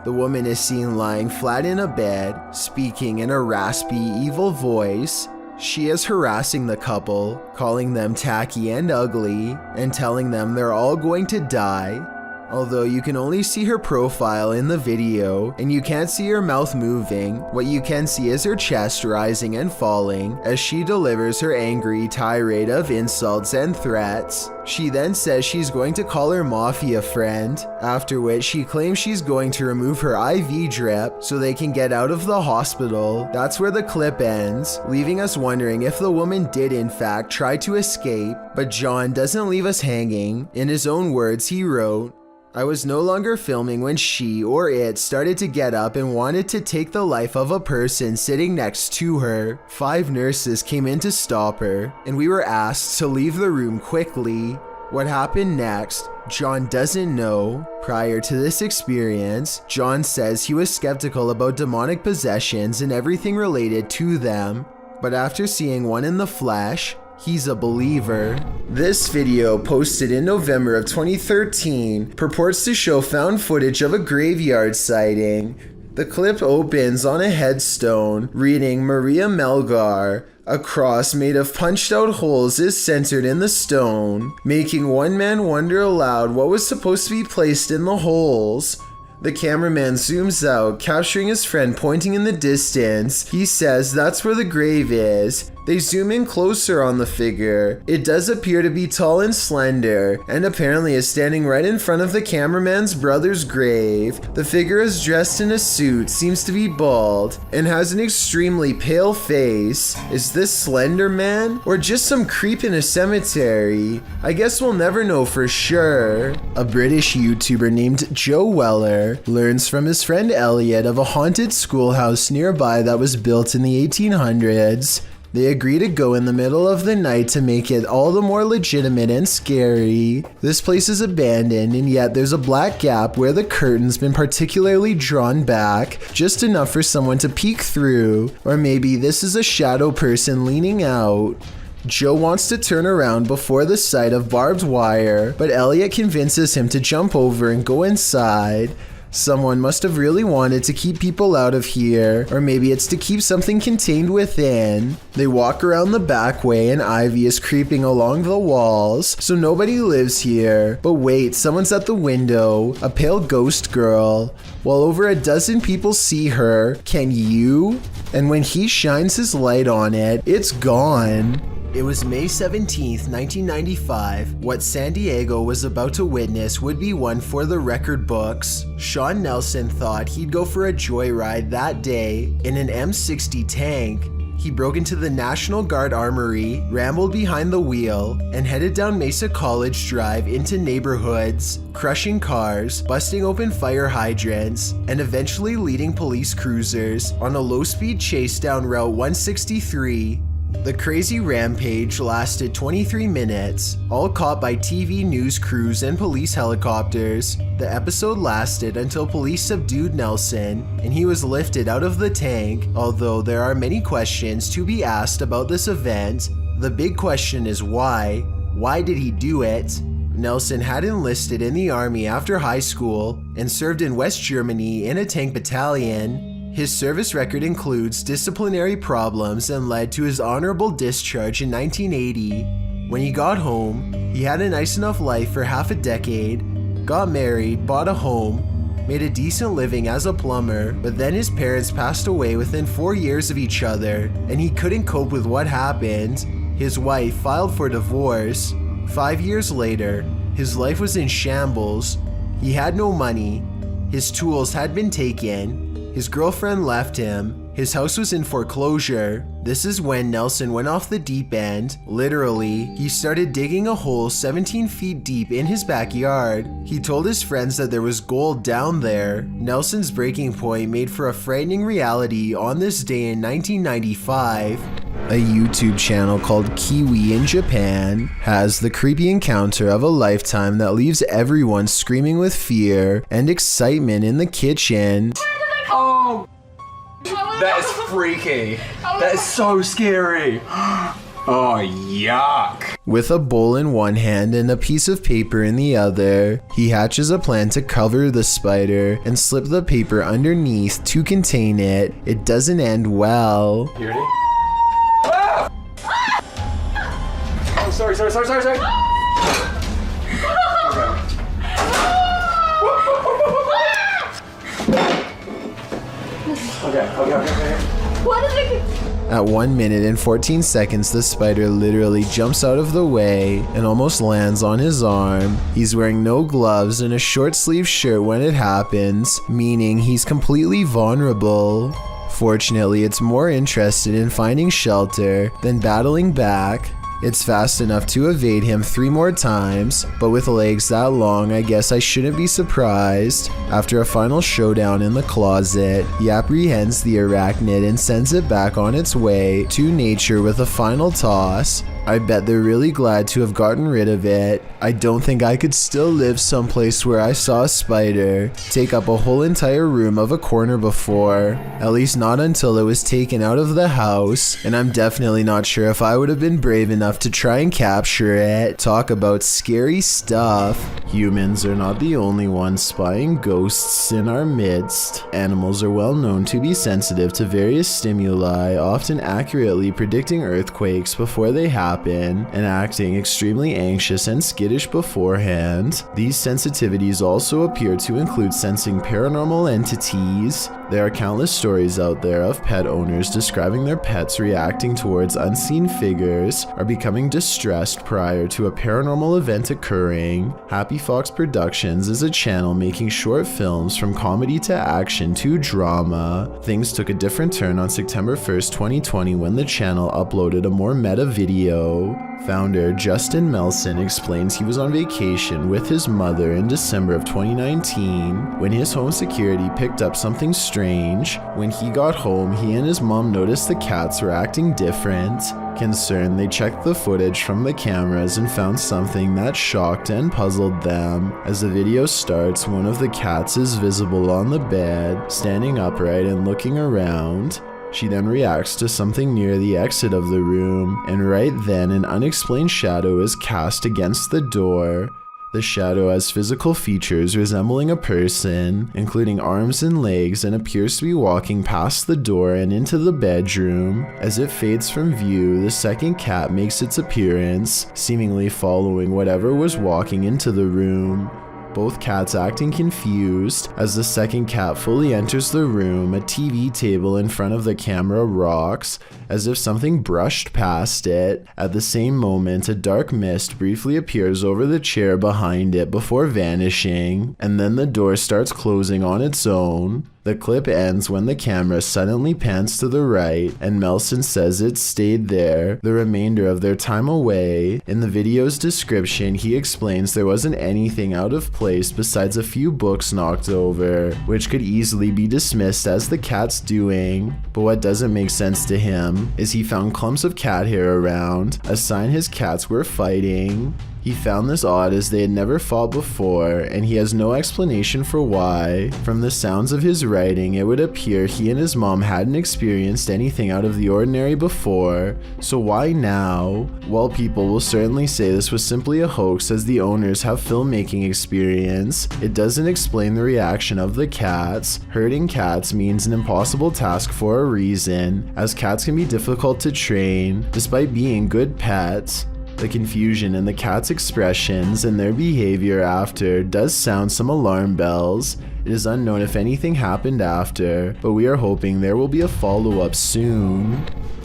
Speaker 1: The woman is seen lying flat in a bed, speaking in a raspy, evil voice. She is harassing the couple, calling them tacky and ugly, and telling them they're all going to die. Although you can only see her profile in the video, and you can't see her mouth moving, what you can see is her chest rising and falling as she delivers her angry tirade of insults and threats. She then says she's going to call her mafia friend, after which she claims she's going to remove her IV drip so they can get out of the hospital. That's where the clip ends, leaving us wondering if the woman did in fact try to escape, but John doesn't leave us hanging. In his own words, he wrote, "I was no longer filming when she or it started to get up and wanted to take the life of a person sitting next to her. 5 nurses came in to stop her, and we were asked to leave the room quickly. What happened next, John doesn't know. Prior to this experience, John says he was skeptical about demonic possessions and everything related to them, but after seeing one in the flesh, he's a believer." This video, posted in November of 2013, purports to show found footage of a graveyard sighting. The clip opens on a headstone reading Maria Melgar. A cross made of punched out holes is centered in the stone, making one man wonder aloud what was supposed to be placed in the holes. The cameraman zooms out, capturing his friend pointing in the distance. He says that's where the grave is. They zoom in closer on the figure. It does appear to be tall and slender, and apparently is standing right in front of the cameraman's brother's grave. The figure is dressed in a suit, seems to be bald, and has an extremely pale face. Is this Slenderman? Or just some creep in a cemetery? I guess we'll never know for sure. A British YouTuber named Joe Weller learns from his friend Elliot of a haunted schoolhouse nearby that was built in the 1800s. They agree to go in the middle of the night to make it all the more legitimate and scary. This place is abandoned, and yet there's a black gap where the curtain's been particularly drawn back, just enough for someone to peek through. Or maybe this is a shadow person leaning out. Joe wants to turn around before the sight of barbed wire, but Elliot convinces him to jump over and go inside. Someone must have really wanted to keep people out of here, or maybe it's to keep something contained within. They walk around the back way and ivy is creeping along the walls, so nobody lives here. But wait, someone's at the window, a pale ghost girl. While over a dozen people see her, can you? And when he shines his light on it, it's gone. It was May 17th, 1995. What San Diego was about to witness would be one for the record books. Sean Nelson thought he'd go for a joyride that day in an M60 tank. He broke into the National Guard Armory, rambled behind the wheel, and headed down Mesa College Drive into neighborhoods, crushing cars, busting open fire hydrants, and eventually leading police cruisers on a low-speed chase down Route 163. The crazy rampage lasted 23 minutes, all caught by TV news crews and police helicopters. The episode lasted until police subdued Nelson and he was lifted out of the tank. Although there are many questions to be asked about this event, the big question is why? Why did he do it? Nelson had enlisted in the army after high school and served in West Germany in a tank battalion. His service record includes disciplinary problems and led to his honorable discharge in 1980. When he got home, he had a nice enough life for half a decade, got married, bought a home, made a decent living as a plumber, but then his parents passed away within 4 years of each other, and he couldn't cope with what happened. His wife filed for divorce. 5 years later, his life was in shambles. He had no money, his tools had been taken, his girlfriend left him, his house was in foreclosure. This is when Nelson went off the deep end. Literally, he started digging a hole 17 feet deep in his backyard. He told his friends that there was gold down there. Nelson's breaking point made for a frightening reality on this day in 1995. A YouTube channel called Kiwi in Japan has the creepy encounter of a lifetime that leaves everyone screaming with fear and excitement in the kitchen.
Speaker 12: Oh, that is freaky. That is so scary. Oh, yuck.
Speaker 1: With a bowl in one hand and a piece of paper in the other, he hatches a plan to cover the spider and slip the paper underneath to contain it. It doesn't end well.
Speaker 12: You ready? Ah! Oh, sorry. Okay.
Speaker 10: What is it?
Speaker 1: At 1 minute and 14 seconds, the spider literally jumps out of the way and almost lands on his arm. He's wearing no gloves and a short sleeve shirt when it happens, meaning he's completely vulnerable. Fortunately, it's more interested in finding shelter than battling back. It's fast enough to evade him 3 more times, but with legs that long, I guess I shouldn't be surprised. After a final showdown in the closet, he apprehends the arachnid and sends it back on its way to nature with a final toss. I bet they're really glad to have gotten rid of it. I don't think I could still live someplace where I saw a spider take up a whole entire room of a corner before. At least not until it was taken out of the house, and I'm definitely not sure if I would have been brave enough to try and capture it. Talk about scary stuff. Humans are not the only ones spying ghosts in our midst. Animals are well known to be sensitive to various stimuli, often accurately predicting earthquakes before they happen and acting extremely anxious and skittish beforehand. These sensitivities also appear to include sensing paranormal entities. There are countless stories out there of pet owners describing their pets reacting towards unseen figures or becoming distressed prior to a paranormal event occurring. Happy Fox Productions is a channel making short films from comedy to action to drama. Things took a different turn on September 1st, 2020 when the channel uploaded a more meta video. Founder Justin Melson explains he was on vacation with his mother in December of 2019 when his home security picked up something strange. When he got home, he and his mom noticed the cats were acting different. Concerned, they checked the footage from the cameras and found something that shocked and puzzled them. As the video starts, one of the cats is visible on the bed, standing upright and looking around. She then reacts to something near the exit of the room, and right then an unexplained shadow is cast against the door. The shadow has physical features resembling a person, including arms and legs, and appears to be walking past the door and into the bedroom. As it fades from view, the second cat makes its appearance, seemingly following whatever was walking into the room. Both cats acting confused. As the second cat fully enters the room, a TV table in front of the camera rocks, as if something brushed past it. At the same moment, a dark mist briefly appears over the chair behind it before vanishing, and then the door starts closing on its own. The clip ends when the camera suddenly pans to the right and Melson says it stayed there the remainder of their time away. In the video's description, he explains there wasn't anything out of place besides a few books knocked over, which could easily be dismissed as the cat's doing. But what doesn't make sense to him is he found clumps of cat hair around, a sign his cats were fighting. He found this odd as they had never fought before, and he has no explanation for why. From the sounds of his writing, it would appear he and his mom hadn't experienced anything out of the ordinary before, so why now? Well, people will certainly say this was simply a hoax as the owners have filmmaking experience. It doesn't explain the reaction of the cats. Herding cats means an impossible task for a reason, as cats can be difficult to train, despite being good pets. The confusion in the cat's expressions and their behavior after does sound some alarm bells. It is unknown if anything happened after, but we are hoping there will be a follow-up soon.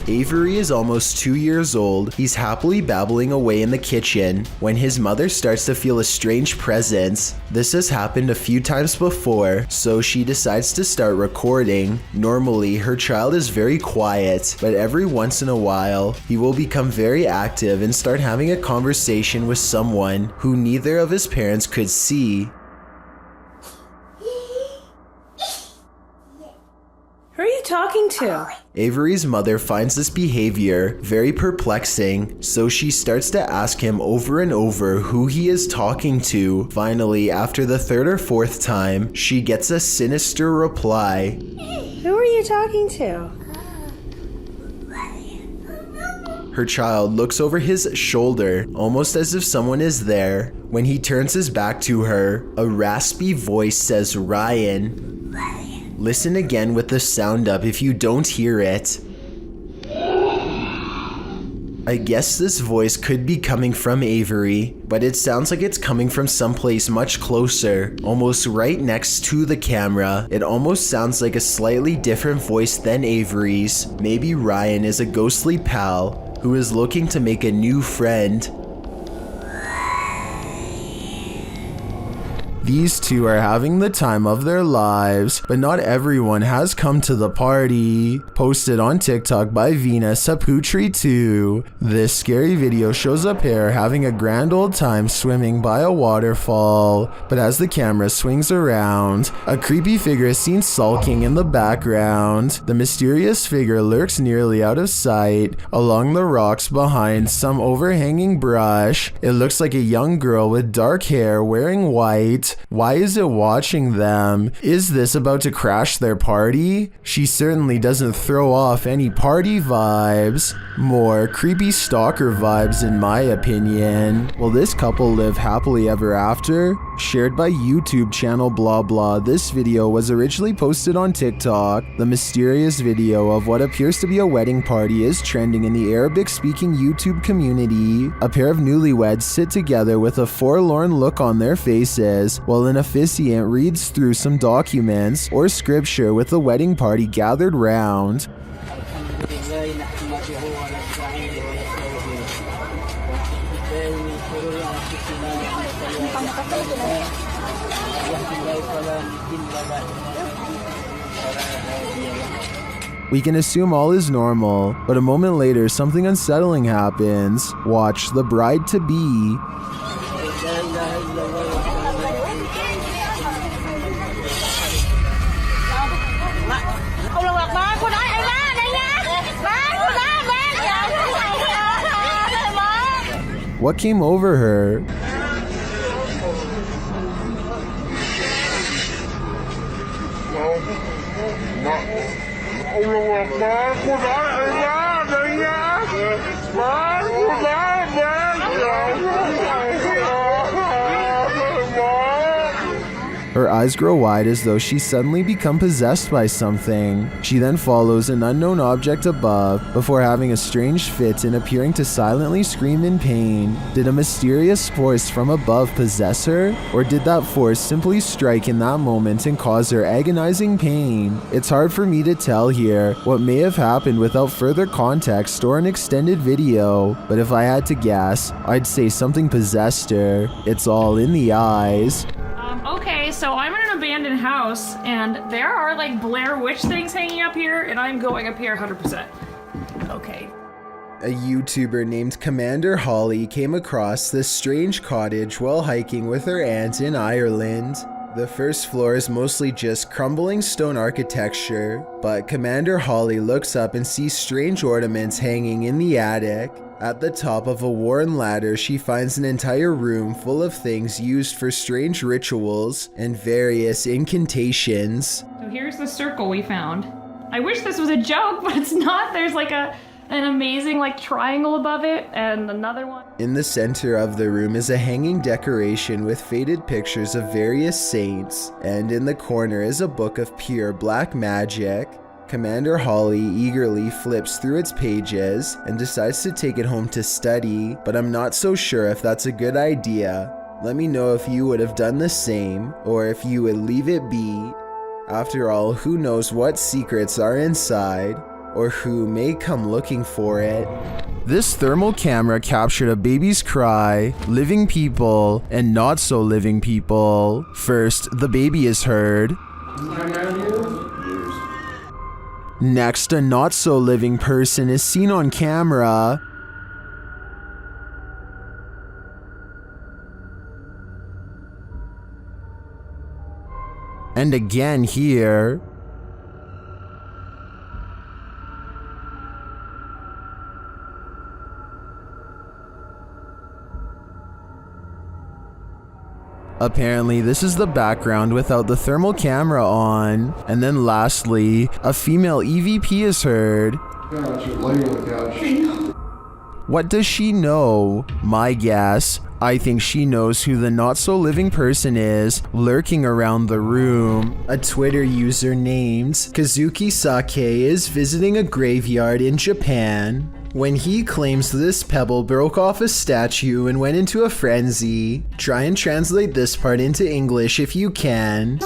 Speaker 1: Avery is almost 2 years old. He's happily babbling away in the kitchen when his mother starts to feel a strange presence. This has happened a few times before, so she decides to start recording. Normally, her child is very quiet, but every once in a while, he will become very active and start having a conversation with someone who neither of his parents could see.
Speaker 15: Who are you talking to?
Speaker 1: Avery's mother finds this behavior very perplexing, so she starts to ask him over and over who he is talking to. Finally, after the third or fourth time, she gets a sinister reply.
Speaker 15: Who are you talking to?
Speaker 1: Her child looks over his shoulder, almost as if someone is there. When he turns his back to her, a raspy voice says, "Ryan." Listen again with the sound up if you don't hear it. I guess this voice could be coming from Avery, but it sounds like it's coming from someplace much closer, almost right next to the camera. It almost sounds like a slightly different voice than Avery's. Maybe Ryan is a ghostly pal who is looking to make a new friend. These two are having the time of their lives, but not everyone has come to the party. Posted on TikTok by Vina Saputri2. This scary video shows a pair having a grand old time swimming by a waterfall, but as the camera swings around, a creepy figure is seen sulking in the background. The mysterious figure lurks nearly out of sight, along the rocks behind some overhanging brush. It looks like a young girl with dark hair wearing white. Why is it watching them? Is this about to crash their party? She certainly doesn't throw off any party vibes. More creepy stalker vibes in my opinion. Will this couple live happily ever after? Shared by YouTube channel blah blah. This video was originally posted on TikTok. The mysterious video of what appears to be a wedding party is trending in the Arabic speaking YouTube community. A pair of newlyweds sit together with a forlorn look on their faces while an officiant reads through some documents or scripture with the wedding party gathered round. We can assume all is normal, but a moment later something unsettling happens. Watch the bride-to-be. What came over her? Her eyes grow wide as though she's suddenly become possessed by something. She then follows an unknown object above before having a strange fit and appearing to silently scream in pain. Did a mysterious force from above possess her? Or did that force simply strike in that moment and cause her agonizing pain? It's hard for me to tell here what may have happened without further context or an extended video, but if I had to guess, I'd say something possessed her. It's all in the eyes.
Speaker 16: Okay, so I'm in an abandoned house, and there are like Blair Witch things hanging up here, and I'm going up here 100%. Okay.
Speaker 1: A YouTuber named Commander Holly came across this strange cottage while hiking with her aunt in Ireland. The first floor is mostly just crumbling stone architecture, but Commander Holly looks up and sees strange ornaments hanging in the attic. At the top of a worn ladder, she finds an entire room full of things used for strange rituals and various incantations.
Speaker 16: So here's the circle we found. I wish this was a joke, but it's not. There's like an amazing like triangle above it and another one.
Speaker 1: In the center of the room is a hanging decoration with faded pictures of various saints, and in the corner is a book of pure black magic. Commander Holly eagerly flips through its pages and decides to take it home to study, but I'm not so sure if that's a good idea. Let me know if you would have done the same, or if you would leave it be. After all, who knows what secrets are inside, or who may come looking for it. This thermal camera captured a baby's cry, living people, and not so living people. First, the baby is heard. Next, a not so living person is seen on camera. And again here. Apparently, this is the background without the thermal camera on. And then lastly, a female EVP is heard. What does she know? My guess, I think she knows who the not-so-living person is lurking around the room. A Twitter user named Kazuki Sake is visiting a graveyard in Japan when he claims this pebble broke off a statue and went into a frenzy. Try and translate this part into English if you can.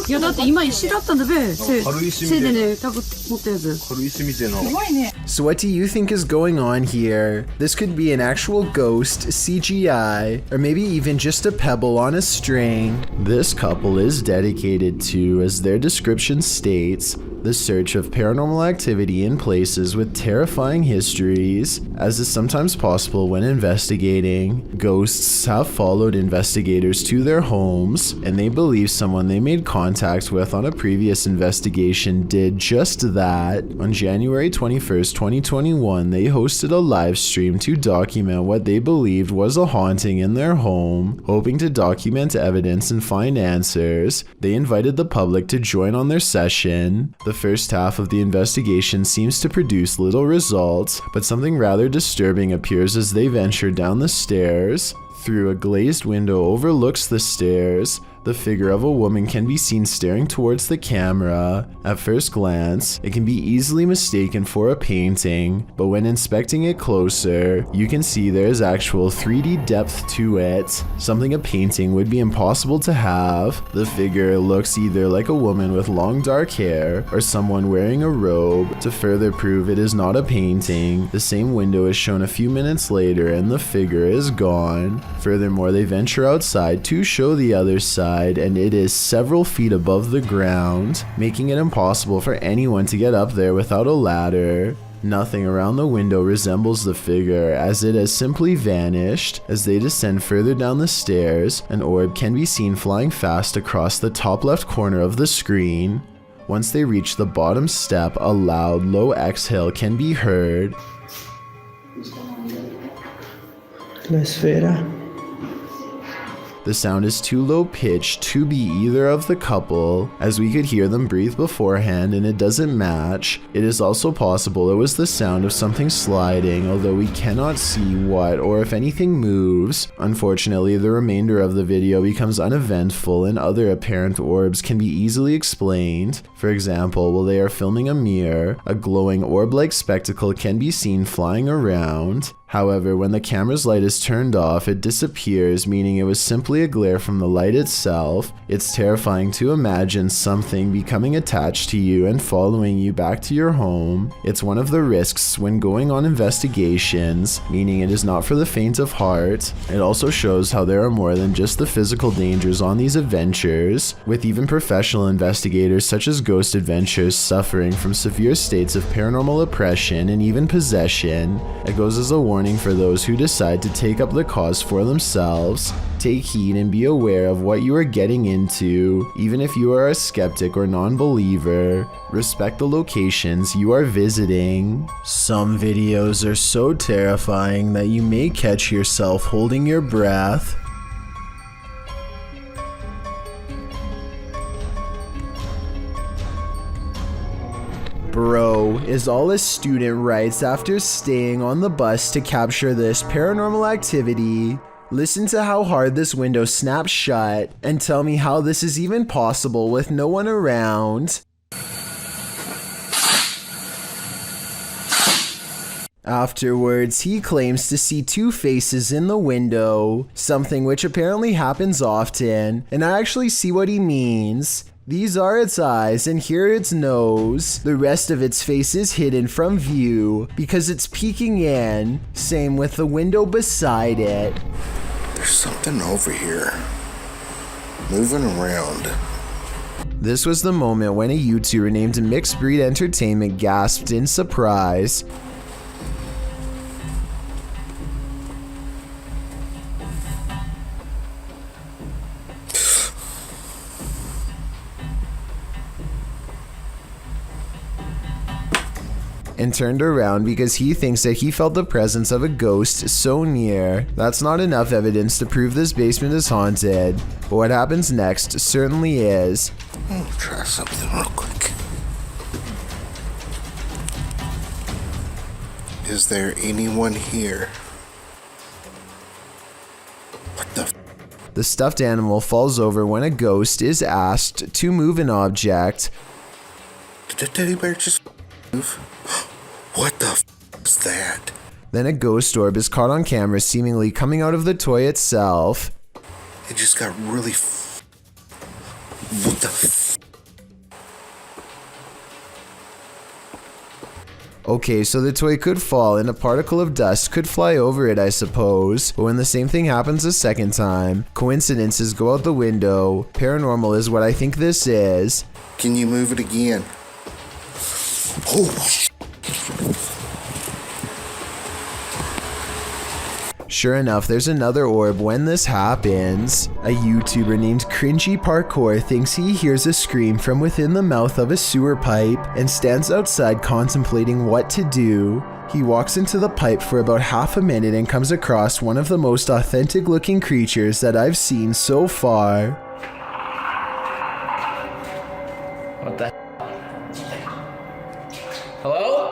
Speaker 1: So what do you think is going on here? This could be an actual ghost, CGI, or maybe even just a pebble on a string. This couple is dedicated to, as their description states, the search of paranormal activity in places with terrifying histories. As is sometimes possible when investigating, ghosts have followed investigators to their homes, and they believe someone they made contact with on a previous investigation did just that. On January 21st, 2021, they hosted a live stream to document what they believed was a haunting in their home. Hoping to document evidence and find answers, they invited the public to join on their session. The first half of the investigation seems to produce little results, but something rather disturbing appears as they venture down the stairs. Through a glazed window overlooks the stairs, the figure of a woman can be seen staring towards the camera. At first glance, it can be easily mistaken for a painting, but when inspecting it closer, you can see there is actual 3D depth to it, something a painting would be impossible to have. The figure looks either like a woman with long dark hair or someone wearing a robe. To further prove it is not a painting, the same window is shown a few minutes later and the figure is gone. Furthermore, they venture outside to show the other side, and it is several feet above the ground, making it impossible for anyone to get up there without a ladder. Nothing around the window resembles the figure, as it has simply vanished. As they descend further down the stairs, an orb can be seen flying fast across the top left corner of the screen. Once they reach the bottom step, a loud, low exhale can be heard.
Speaker 5: La esfera.
Speaker 1: The sound is too low pitched to be either of the couple, as we could hear them breathe beforehand and it doesn't match. It is also possible it was the sound of something sliding, although we cannot see what or if anything moves. Unfortunately, the remainder of the video becomes uneventful and other apparent orbs can be easily explained. For example, while they are filming a mirror, a glowing orb-like spectacle can be seen flying around. However, when the camera's light is turned off, it disappears, meaning it was simply a glare from the light itself. It's terrifying to imagine something becoming attached to you and following you back to your home. It's one of the risks when going on investigations, meaning it is not for the faint of heart. It also shows how there are more than just the physical dangers on these adventures, with even professional investigators such as Ghost Adventures suffering from severe states of paranormal oppression and even possession. It goes as a warning for those who decide to take up the cause for themselves. Take heed and be aware of what you are getting into, even if you are a skeptic or non-believer. Respect the locations you are visiting. Some videos are so terrifying that you may catch yourself holding your breath. Bro, is all a student writes after staying on the bus to capture this paranormal activity. Listen to how hard this window snaps shut and tell me how this is even possible with no one around. Afterwards, he claims to see two faces in the window, something which apparently happens often, and I actually see what he means. These are its eyes and here its nose. The rest of its face is hidden from view because it's peeking in. Same with the window beside it.
Speaker 17: There's something over here, moving around.
Speaker 1: This was the moment when a YouTuber named Mixed Breed Entertainment gasped in surprise. And turned around because he thinks that he felt the presence of a ghost so near. That's not enough evidence to prove this basement is haunted, but what happens next certainly is.
Speaker 17: I'll try something real quick. Is there anyone here? What the f?
Speaker 1: The stuffed animal falls over when a ghost is asked to move an object.
Speaker 17: Did the teddy bear just move? What the f is that?
Speaker 1: Then a ghost orb is caught on camera seemingly coming out of the toy itself.
Speaker 17: It just got really what the f?
Speaker 1: Okay, so the toy could fall and a particle of dust could fly over it, I suppose. But when the same thing happens a second time, coincidences go out the window. Paranormal is what I think this is.
Speaker 17: Can you move it again? Oh.
Speaker 1: Sure enough, there's another orb when this happens. A YouTuber named Cringy Parkour thinks he hears a scream from within the mouth of a sewer pipe and stands outside contemplating what to do. He walks into the pipe for about half a minute and comes across one of the most authentic looking creatures that I've seen so far.
Speaker 5: What the? Hello?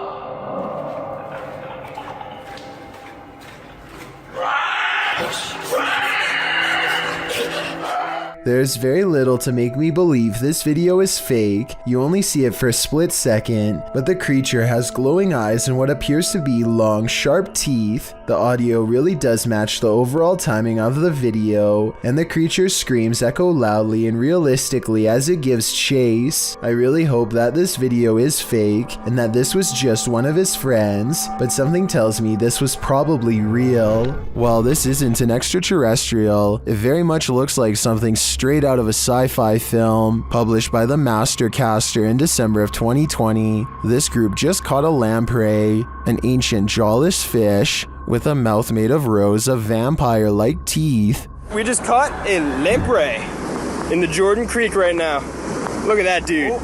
Speaker 1: There's very little to make me believe this video is fake. You only see it for a split second, but the creature has glowing eyes and what appears to be long, sharp teeth. The audio really does match the overall timing of the video, and the creature's screams echo loudly and realistically as it gives chase. I really hope that this video is fake and that this was just one of his friends, but something tells me this was probably real. While this isn't an extraterrestrial, it very much looks like something straight out of a sci-fi film published by the Mastercaster in December of 2020. This group just caught a lamprey, an ancient jawless fish with a mouth made of rows of vampire-like teeth.
Speaker 18: We just caught a lamprey in the Jordan Creek right now. Look at that dude.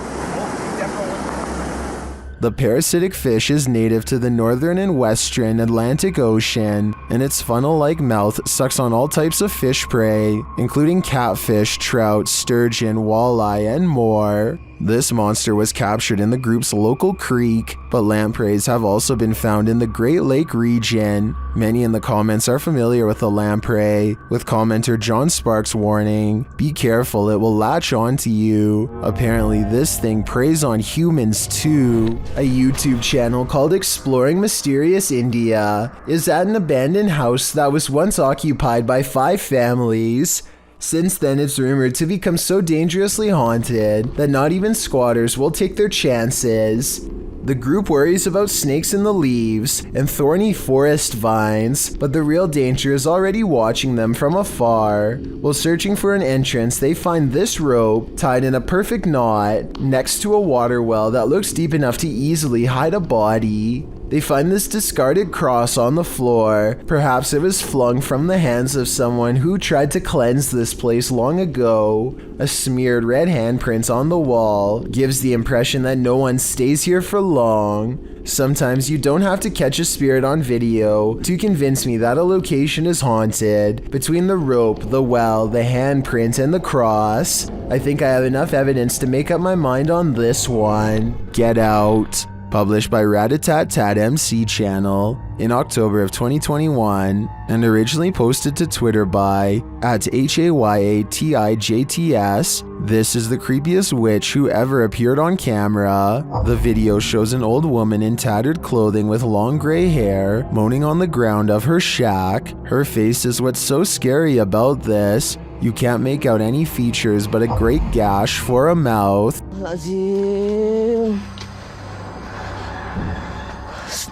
Speaker 1: The parasitic fish is native to the northern and western Atlantic Ocean and its funnel-like mouth sucks on all types of fish prey, including catfish, trout, sturgeon, walleye, and more. This monster was captured in the group's local creek, but lampreys have also been found in the Great Lake region. Many in the comments are familiar with the lamprey, with commenter John Sparks warning, "Be careful, it will latch onto you." Apparently this thing preys on humans too. A YouTube channel called Exploring Mysterious India is at an abandoned house that was once occupied by 5 families. Since then, it's rumored to become so dangerously haunted that not even squatters will take their chances. The group worries about snakes in the leaves and thorny forest vines, but the real danger is already watching them from afar. While searching for an entrance, they find this rope tied in a perfect knot next to a water well that looks deep enough to easily hide a body. They find this discarded cross on the floor. Perhaps it was flung from the hands of someone who tried to cleanse this place long ago. A smeared red handprint on the wall gives the impression that no one stays here for long. Sometimes you don't have to catch a spirit on video to convince me that a location is haunted. Between the rope, the well, the handprint, and the cross, I think I have enough evidence to make up my mind on this one. Get Out. Published by Ratatat MC channel in October of 2021 and originally posted to Twitter by @HAYATIJTS. This is the creepiest witch who ever appeared on camera. The video shows an old woman in tattered clothing with long gray hair moaning on the ground of her shack. Her face is what's so scary about this. You can't make out any features but a great gash for a mouth.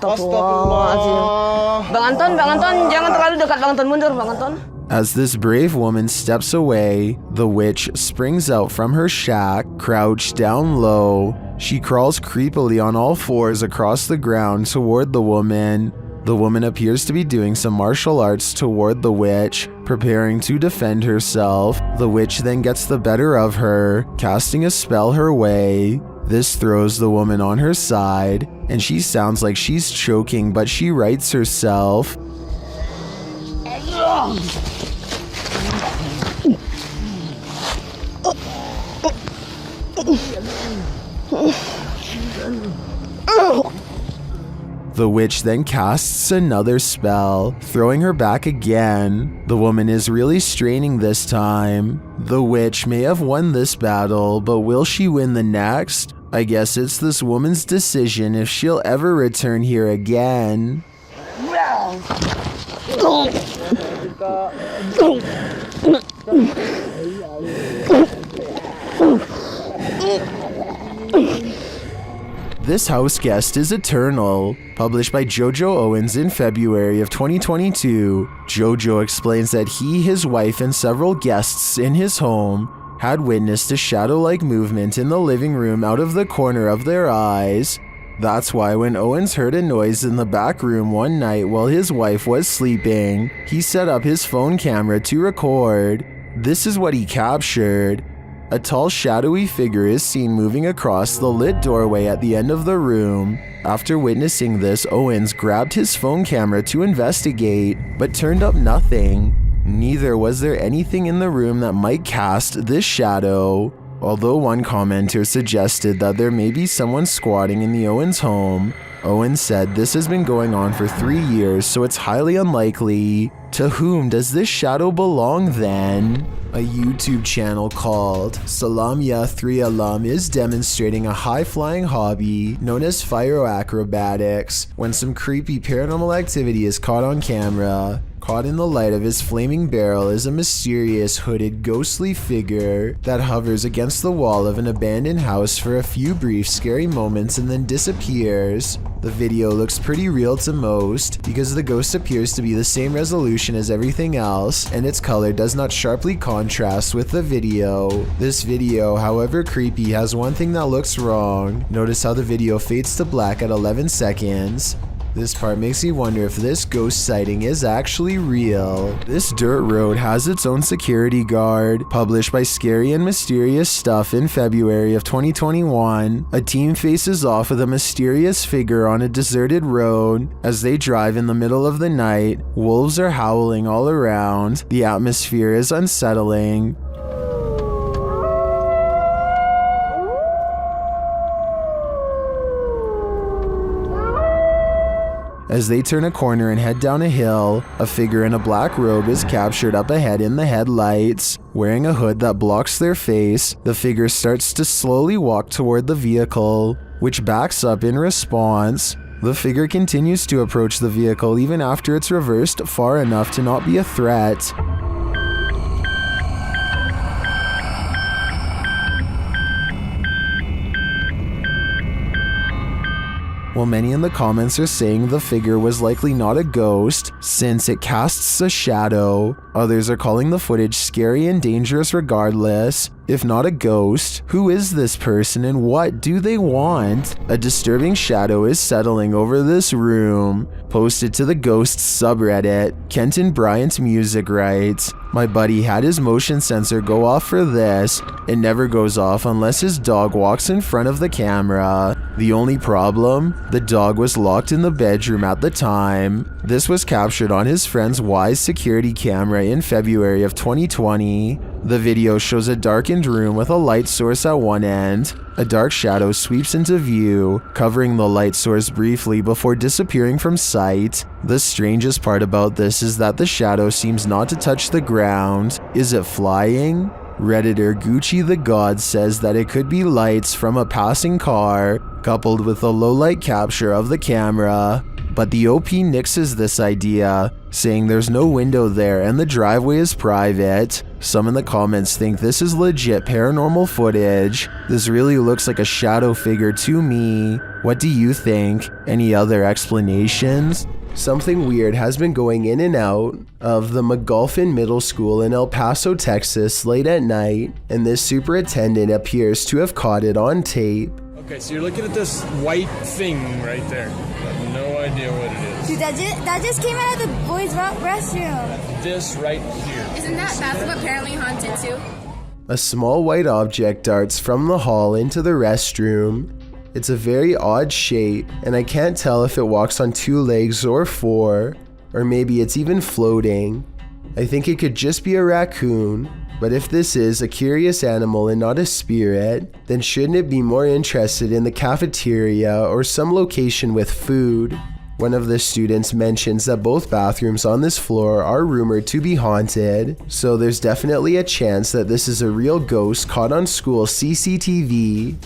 Speaker 10: Bang Anton, jangan terlalu dekat, Bang Anton, mundur, Bang Anton.
Speaker 1: As this brave woman steps away, the witch springs out from her shack, crouched down low. She crawls creepily on all fours across the ground toward the woman. The woman appears to be doing some martial arts toward the witch, preparing to defend herself. The witch then gets the better of her, casting a spell her way. This throws the woman on her side, and she sounds like she's choking, but she rights herself. The witch then casts another spell, throwing her back again. The woman is really straining this time. The witch may have won this battle, but will she win the next? I guess it's this woman's decision if she'll ever return here again. This house guest is eternal. Published by Jojo Owens in February of 2022, Jojo explains that he, his wife, and several guests in his home had witnessed a shadow-like movement in the living room out of the corner of their eyes. That's why when Owens heard a noise in the back room one night while his wife was sleeping, he set up his phone camera to record. This is what he captured. A tall, shadowy figure is seen moving across the lit doorway at the end of the room. After witnessing this, Owens grabbed his phone camera to investigate, but turned up nothing. Neither was there anything in the room that might cast this shadow. Although one commenter suggested that there may be someone squatting in the Owens home, Owens said this has been going on for 3 years, so it's highly unlikely. To whom does this shadow belong then? A YouTube channel called Salamya3 Alum is demonstrating a high-flying hobby known as acrobatics when some creepy paranormal activity is caught on camera. Caught in the light of his flaming barrel is a mysterious, hooded, ghostly figure that hovers against the wall of an abandoned house for a few brief, scary moments and then disappears. The video looks pretty real to most because the ghost appears to be the same resolution as everything else, and its color does not sharply contrast with the video. This video, however creepy, has one thing that looks wrong. Notice how the video fades to black at 11 seconds. This part makes me wonder if this ghost sighting is actually real. This dirt road has its own security guard. Published by Scary and Mysterious Stuff in February of 2021, a team faces off with a mysterious figure on a deserted road. As they drive in the middle of the night, wolves are howling all around. The atmosphere is unsettling. As they turn a corner and head down a hill, a figure in a black robe is captured up ahead in the headlights. Wearing a hood that blocks their face, the figure starts to slowly walk toward the vehicle, which backs up in response. The figure continues to approach the vehicle even after it's reversed far enough to not be a threat. While many in the comments are saying the figure was likely not a ghost since it casts a shadow, others are calling the footage scary and dangerous regardless. If not a ghost, who is this person and what do they want? A disturbing shadow is settling over this room. Posted to the Ghosts subreddit, Kenton Bryant Music writes, "My buddy had his motion sensor go off for this. It never goes off unless his dog walks in front of the camera. The only problem? The dog was locked in the bedroom at the time." This was captured on his friend's Wise security camera in February of 2020. The video shows a darkened room with a light source at one end. A dark shadow sweeps into view, covering the light source briefly before disappearing from sight. The strangest part about this is that the shadow seems not to touch the ground. Is it flying? Redditor Gucci the God says that it could be lights from a passing car, coupled with a low light capture of the camera. But the OP nixes this idea, saying there's no window there and the driveway is private. Some in the comments think this is legit paranormal footage. This really looks like a shadow figure to me. What do you think? Any other explanations? Something weird has been going in and out of the McGulphin Middle School in El Paso, Texas late at night, and this superintendent appears to have caught it on tape.
Speaker 11: Okay, so you're looking at this white thing right there. I have no idea what it is.
Speaker 19: Dude, that just came out of the boys' restroom.
Speaker 11: This right here.
Speaker 19: Isn't that bathroom apparently haunted too?
Speaker 1: A small white object darts from the hall into the restroom. It's a very odd shape, and I can't tell if it walks on 2 legs or 4, or maybe it's even floating. I think it could just be a raccoon. But if this is a curious animal and not a spirit, then shouldn't it be more interested in the cafeteria or some location with food? One of the students mentions that both bathrooms on this floor are rumored to be haunted, so there's definitely a chance that this is a real ghost caught on school CCTV.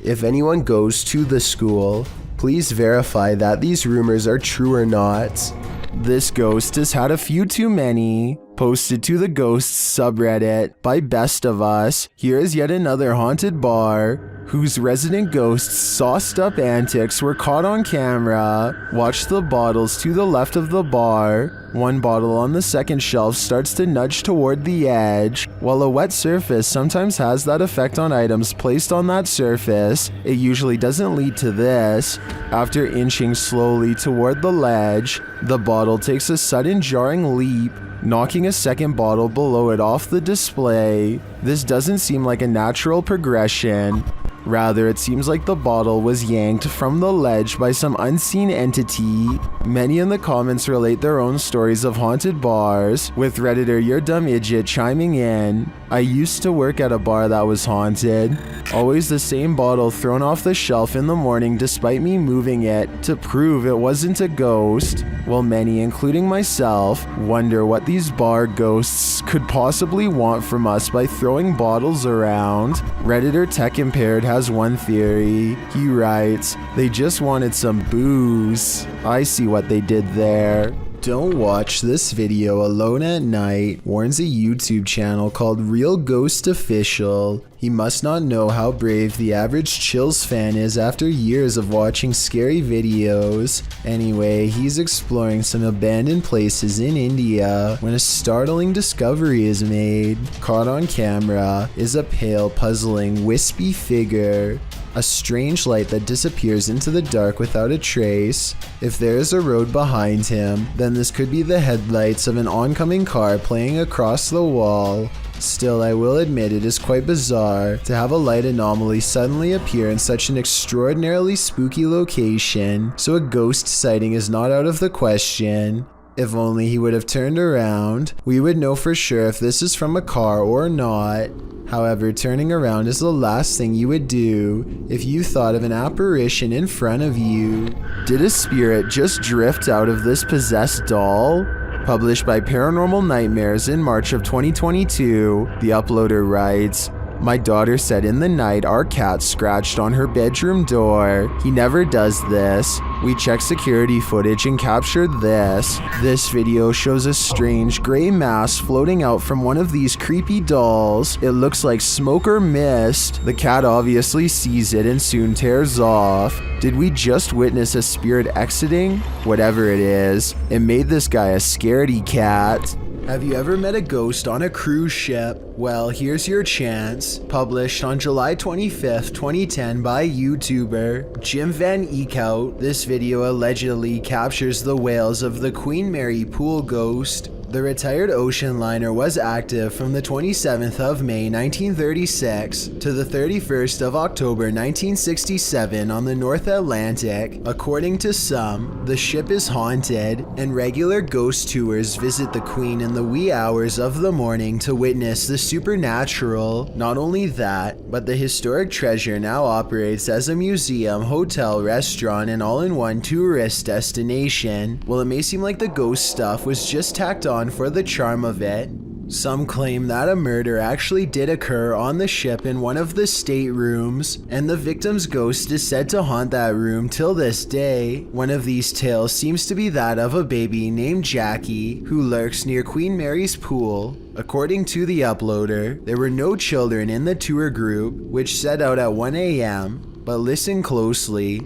Speaker 1: If anyone goes to the school, please verify that these rumors are true or not. This ghost has had a few too many. Posted to the Ghosts subreddit by Best of Us, here is yet another haunted bar whose resident ghosts' sauced up antics were caught on camera. Watch the bottles to the left of the bar. One bottle on the second shelf starts to nudge toward the edge. While a wet surface sometimes has that effect on items placed on that surface, it usually doesn't lead to this. After inching slowly toward the ledge, the bottle takes a sudden jarring leap, knocking a second bottle below it off the display. This doesn't seem like a natural progression. Rather, it seems like the bottle was yanked from the ledge by some unseen entity. Many in the comments relate their own stories of haunted bars, with Redditor Your Dumb Idiot chiming in. "I used to work at a bar that was haunted. Always the same bottle thrown off the shelf in the morning despite me moving it to prove it wasn't a ghost." While many, including myself, wonder what these bar ghosts could possibly want from us by throwing bottles around, Redditor Tech Impaired has one theory. He writes, "They just wanted some booze. I see what they did there." Don't watch this video alone at night, warns a YouTube channel called Real Ghost Official. He must not know how brave the average Chills fan is after years of watching scary videos. Anyway, he's exploring some abandoned places in India when a startling discovery is made. Caught on camera is a pale, puzzling, wispy figure. A strange light that disappears into the dark without a trace. If there is a road behind him, then this could be the headlights of an oncoming car playing across the wall. Still, I will admit it is quite bizarre to have a light anomaly suddenly appear in such an extraordinarily spooky location, so a ghost sighting is not out of the question. If only he would have turned around, we would know for sure if this is from a car or not. However, turning around is the last thing you would do if you thought of an apparition in front of you. Did a spirit just drift out of this possessed doll? Published by Paranormal Nightmares in March of 2022, the uploader writes, "My daughter said in the night our cat scratched on her bedroom door. He never does this. We checked security footage and captured this. This video shows a strange gray mass floating out from one of these creepy dolls. It looks like smoke or mist. The cat obviously sees it and soon tears off. Did we just witness a spirit exiting? Whatever it is, it made this guy a scaredy cat." Have you ever met a ghost on a cruise ship? Well, here's your chance. Published on July 25th, 2010 by YouTuber Jim Van Eekhout, this video allegedly captures the wails of the Queen Mary pool ghost. The retired ocean liner was active from the 27th of May 1936 to the 31st of October 1967 on the North Atlantic. According to some, the ship is haunted, and regular ghost tours visit the Queen in the wee hours of the morning to witness the supernatural. Not only that, but the historic treasure now operates as a museum, hotel, restaurant, and all-in-one tourist destination. While it may seem like the ghost stuff was just tacked on for the charm of it, some claim that a murder actually did occur on the ship in one of the staterooms, and the victim's ghost is said to haunt that room till this day. One of these tales seems to be that of a baby named Jackie who lurks near Queen Mary's pool. According to the uploader, there were no children in the tour group, which set out at 1 a.m., but listen closely.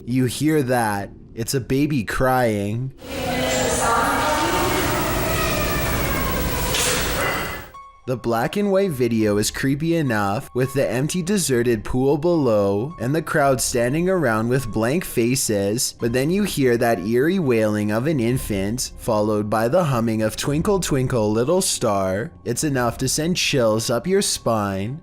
Speaker 1: You hear that? It's a baby crying. The black and white video is creepy enough, with the empty deserted pool below and the crowd standing around with blank faces, but then you hear that eerie wailing of an infant, followed by the humming of Twinkle Twinkle Little Star. It's enough to send chills up your spine.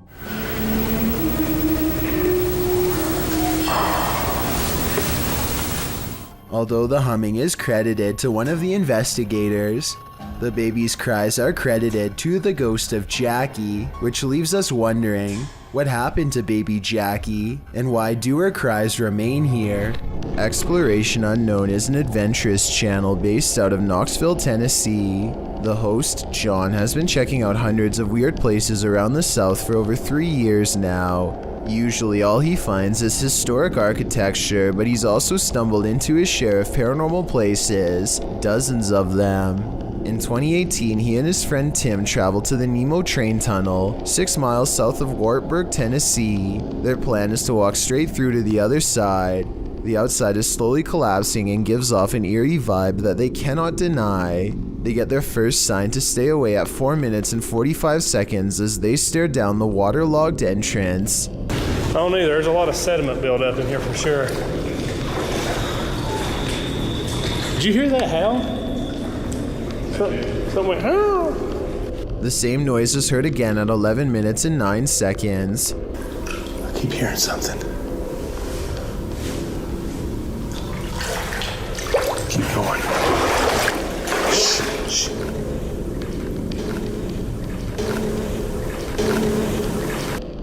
Speaker 1: Although the humming is credited to one of the investigators, the baby's cries are credited to the ghost of Jackie, which leaves us wondering, what happened to baby Jackie, and why do her cries remain here? Exploration Unknown is an adventurous channel based out of Knoxville, Tennessee. The host, John, has been checking out hundreds of weird places around the South for over 3 years now. Usually all he finds is historic architecture, but he's also stumbled into his share of paranormal places, dozens of them. In 2018, he and his friend Tim traveled to the Nemo train tunnel, 6 miles south of Wartburg, Tennessee. Their plan is to walk straight through to the other side. The outside is slowly collapsing and gives off an eerie vibe that they cannot deny. They get their first sign to stay away at 4 minutes and 45 seconds as they stare down the waterlogged entrance.
Speaker 11: I don't either. There's a lot of sediment buildup in here for sure. Did you hear that howl? Something went, howl.
Speaker 1: The same noise is heard again at 11 minutes and 9 seconds.
Speaker 17: I keep hearing something. Keep going. Shh.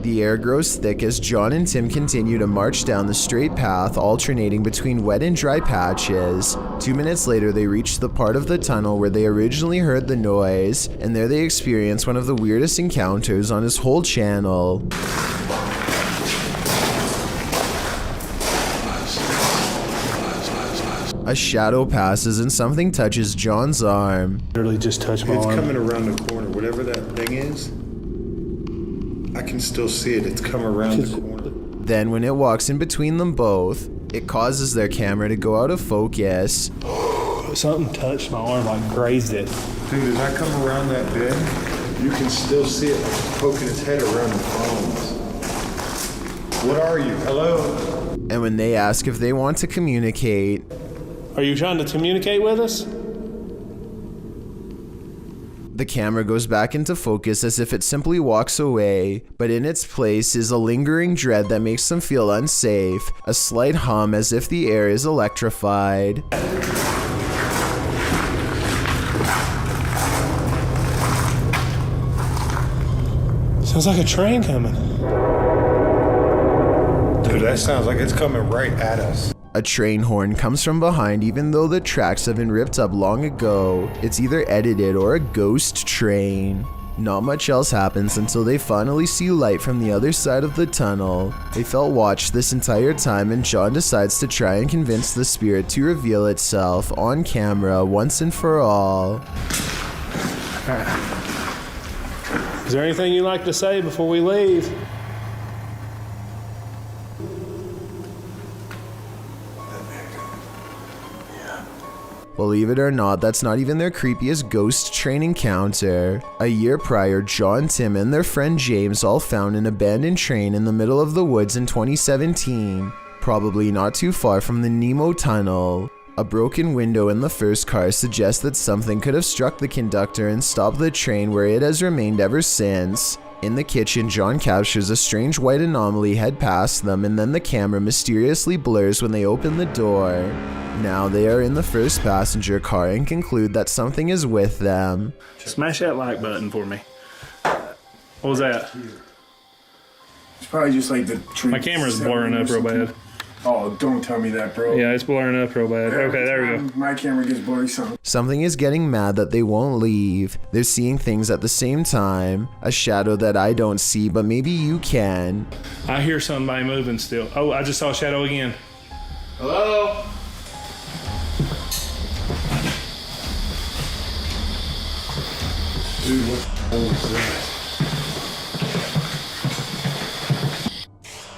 Speaker 1: The air grows thick as John and Tim continue to march down the straight path, alternating between wet and dry patches. 2 minutes later, they reach the part of the tunnel where they originally heard the noise, and there they experience one of the weirdest encounters on his whole channel. A shadow passes and something touches John's arm.
Speaker 11: Literally just touched my
Speaker 20: It's
Speaker 11: arm.
Speaker 20: coming around the corner. Whatever that thing is, I can still see it. It's come around the corner.
Speaker 1: Then when it walks in between them both, it causes their camera to go out of focus.
Speaker 11: Something touched my arm, like grazed it.
Speaker 20: Dude, as I come around that bend, you can still see it like poking its head around the phones. What are you? Hello?
Speaker 1: And when they ask if they want to communicate,
Speaker 11: Are you trying to communicate with us?
Speaker 1: the camera goes back into focus as if it simply walks away, but in its place is a lingering dread that makes them feel unsafe, a slight hum as if the air is electrified.
Speaker 11: Sounds like a train coming.
Speaker 20: Dude, that sounds like it's coming right at us.
Speaker 1: A train horn comes from behind even though the tracks have been ripped up long ago. It's either edited or a ghost train. Not much else happens until they finally see light from the other side of the tunnel. They felt watched this entire time and John decides to try and convince the spirit to reveal itself on camera once and for all.
Speaker 11: Is there anything you'd like to say before we leave?
Speaker 1: Believe it or not, that's not even their creepiest ghost train encounter. A year prior, John, Tim, and their friend James all found an abandoned train in the middle of the woods in 2017, probably not too far from the Nemo Tunnel. A broken window in the first car suggests that something could have struck the conductor and stopped the train, where it has remained ever since. In the kitchen, John captures a strange white anomaly head past them, and then the camera mysteriously blurs when they open the door. Now they are in the first passenger car and conclude that something is with them.
Speaker 11: Smash that like button for me. What was that?
Speaker 12: It's probably just like the tree.
Speaker 11: My camera's blurring up real bad.
Speaker 12: Oh, don't tell me that, bro.
Speaker 11: Yeah, it's blurring up real bad. Okay, there we go.
Speaker 12: My camera gets blurry something.
Speaker 1: Something is getting mad that they won't leave. They're seeing things at the same time. A shadow that I don't see, but maybe you can.
Speaker 11: I hear somebody moving still. Oh, I just saw a shadow again. Hello?
Speaker 20: Dude, what the hell is that?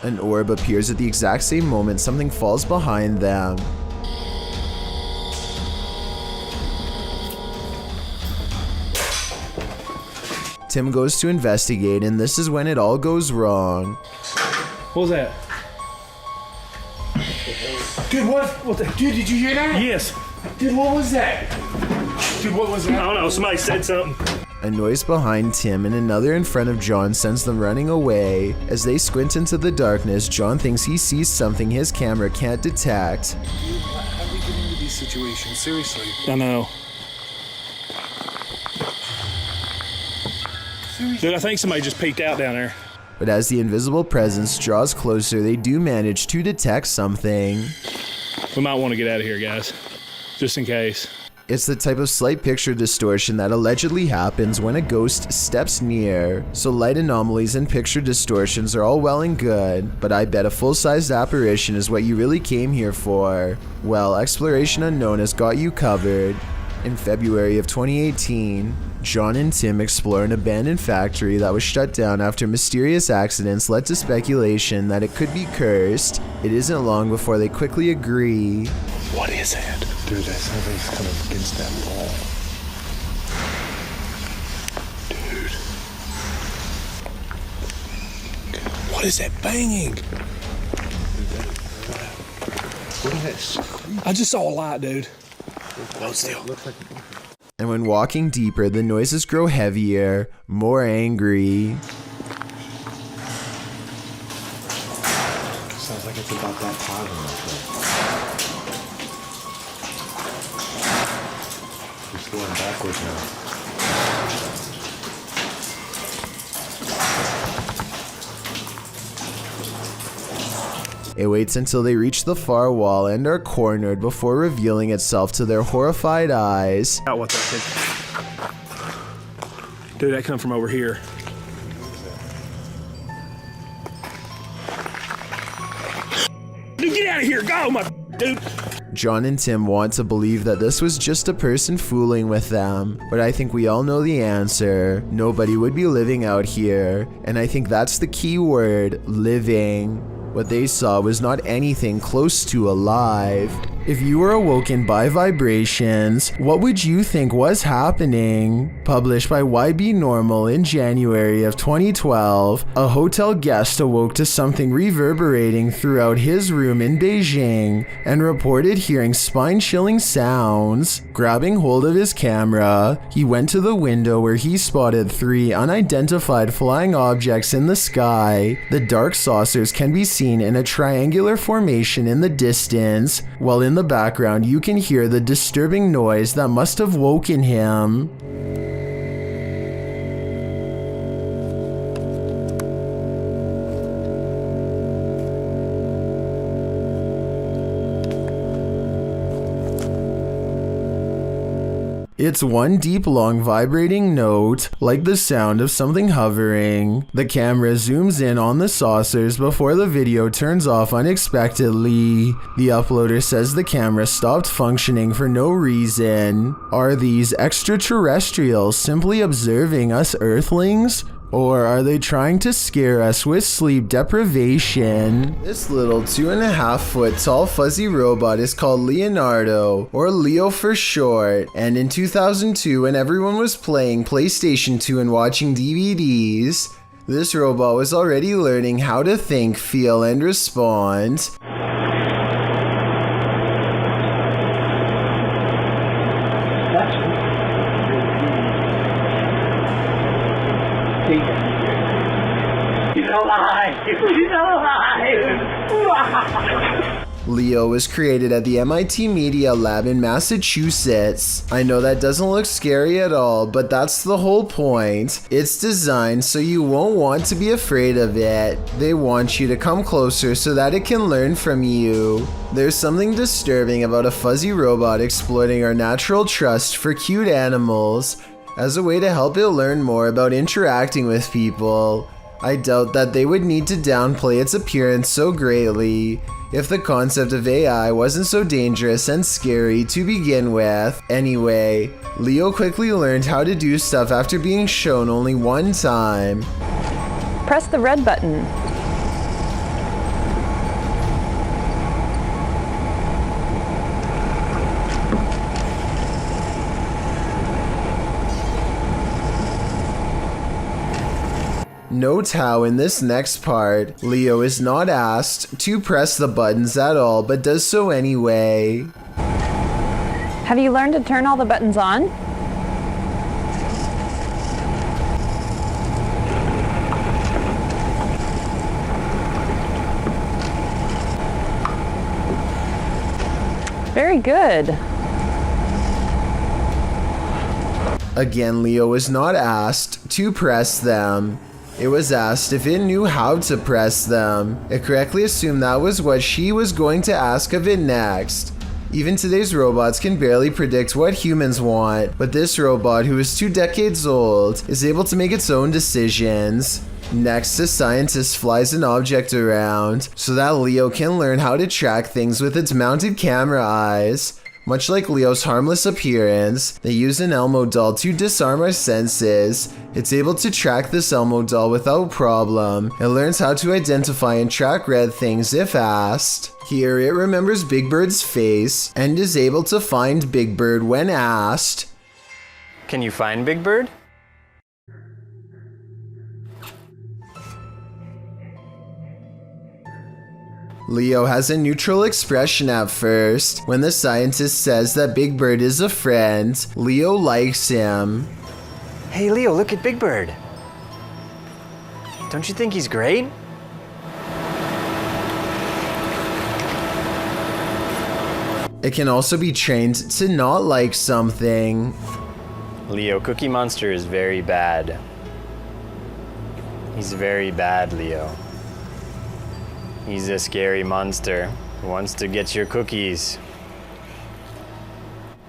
Speaker 1: An orb appears at the exact same moment something falls behind them. Tim goes to investigate, and this is when it all goes wrong.
Speaker 11: What was that?
Speaker 12: Dude, what? Dude, did you hear that?
Speaker 11: Yes.
Speaker 12: Dude, what was that? Dude, what was that?
Speaker 11: I don't know. Somebody said something.
Speaker 1: A noise behind Tim and another in front of John sends them running away. As they squint into the darkness, John thinks he sees something his camera can't detect.
Speaker 20: Dude, how do we get into these situations? Seriously.
Speaker 11: I know. Dude, I think somebody just peeked out down there.
Speaker 1: But as the invisible presence draws closer, they do manage to detect something.
Speaker 11: We might want to get out of here, guys. Just in case.
Speaker 1: It's the type of slight picture distortion that allegedly happens when a ghost steps near. So light anomalies and picture distortions are all well and good, but I bet a full-sized apparition is what you really came here for. Well, Exploration Unknown has got you covered. In February of 2018, John and Tim explore an abandoned factory that was shut down after mysterious accidents led to speculation that it could be cursed. It isn't long before they quickly agree.
Speaker 11: What is it?
Speaker 20: Dude, that sounds like it's coming against that wall.
Speaker 11: Dude. What is that banging?
Speaker 20: What is that scream?
Speaker 11: I just saw a light, dude. Hold still.
Speaker 1: And when walking deeper, the noises grow heavier, more angry.
Speaker 20: Sounds like it's about that time. It's going backwards now.
Speaker 1: It waits until they reach the far wall and are cornered before revealing itself to their horrified eyes.
Speaker 11: What that did. Dude, that come from over here. Dude, get out of here! Go, my dude!
Speaker 1: John and Tim want to believe that this was just a person fooling with them, but I think we all know the answer. Nobody would be living out here, and I think that's the key word, living. What they saw was not anything close to alive. If you were awoken by vibrations, what would you think was happening? Published by YB Normal in January of 2012, a hotel guest awoke to something reverberating throughout his room in Beijing and reported hearing spine-chilling sounds. Grabbing hold of his camera, he went to the window where he spotted 3 unidentified flying objects in the sky. The dark saucers can be seen in a triangular formation in the distance, while in the background you can hear the disturbing noise that must have woken him. It's one deep, long, vibrating note, like the sound of something hovering. The camera zooms in on the saucers before the video turns off unexpectedly. The uploader says the camera stopped functioning for no reason. Are these extraterrestrials simply observing us Earthlings? Or are they trying to scare us with sleep deprivation? This little 2.5 foot tall fuzzy robot is called Leonardo, or Leo for short, and in 2002 when everyone was playing PlayStation 2 and watching DVDs, this robot was already learning how to think, feel, and respond. Leo was created at the MIT Media Lab in Massachusetts. I know that doesn't look scary at all, but that's the whole point. It's designed so you won't want to be afraid of it. They want you to come closer so that it can learn from you. There's something disturbing about a fuzzy robot exploiting our natural trust for cute animals as a way to help it learn more about interacting with people. I doubt that they would need to downplay its appearance so greatly if the concept of AI wasn't so dangerous and scary to begin with. Anyway, Leo quickly learned how to do stuff after being shown only one time.
Speaker 21: Press the red button.
Speaker 1: Note how in this next part, Leo is not asked to press the buttons at all, but does so anyway.
Speaker 21: Have you learned to turn all the buttons on? Very good.
Speaker 1: Again, Leo was not asked to press them. It was asked if it knew how to press them. It correctly assumed that was what she was going to ask of it next. Even today's robots can barely predict what humans want, but this robot, who is 2 decades old, is able to make its own decisions. Next, a scientist flies an object around so that Leo can learn how to track things with its mounted camera eyes. Much like Leo's harmless appearance, they use an Elmo doll to disarm our senses. It's able to track this Elmo doll without problem. It learns how to identify and track red things if asked. Here it remembers Big Bird's face and is able to find Big Bird when asked.
Speaker 18: Can you find Big Bird?
Speaker 1: Leo has a neutral expression at first. When the scientist says that Big Bird is a friend, Leo likes him.
Speaker 18: Hey Leo, look at Big Bird. Don't you think he's great?
Speaker 1: It can also be trained to not like something.
Speaker 18: Leo, Cookie Monster is very bad. He's very bad, Leo. He's a scary monster who wants to get your cookies.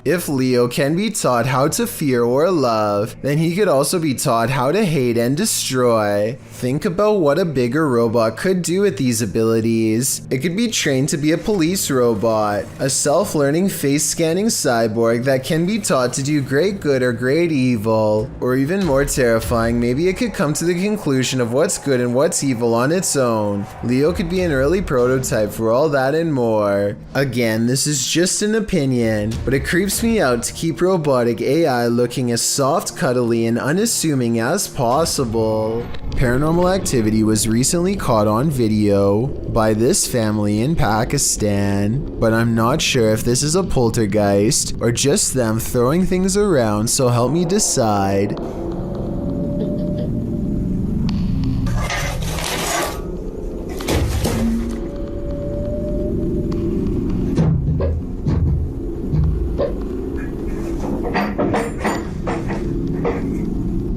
Speaker 1: If Leo can be taught how to fear or love, then he could also be taught how to hate and destroy. Think about what a bigger robot could do with these abilities. It could be trained to be a police robot, a self-learning face-scanning cyborg that can be taught to do great good or great evil. Or even more terrifying, maybe it could come to the conclusion of what's good and what's evil on its own. Leo could be an early prototype for all that and more. Again, this is just an opinion, but it creeps me out to keep robotic AI looking as soft, cuddly, and unassuming as possible. Paranormal Activity was recently caught on video by this family in Pakistan, but I'm not sure if this is a poltergeist or just them throwing things around, so help me decide.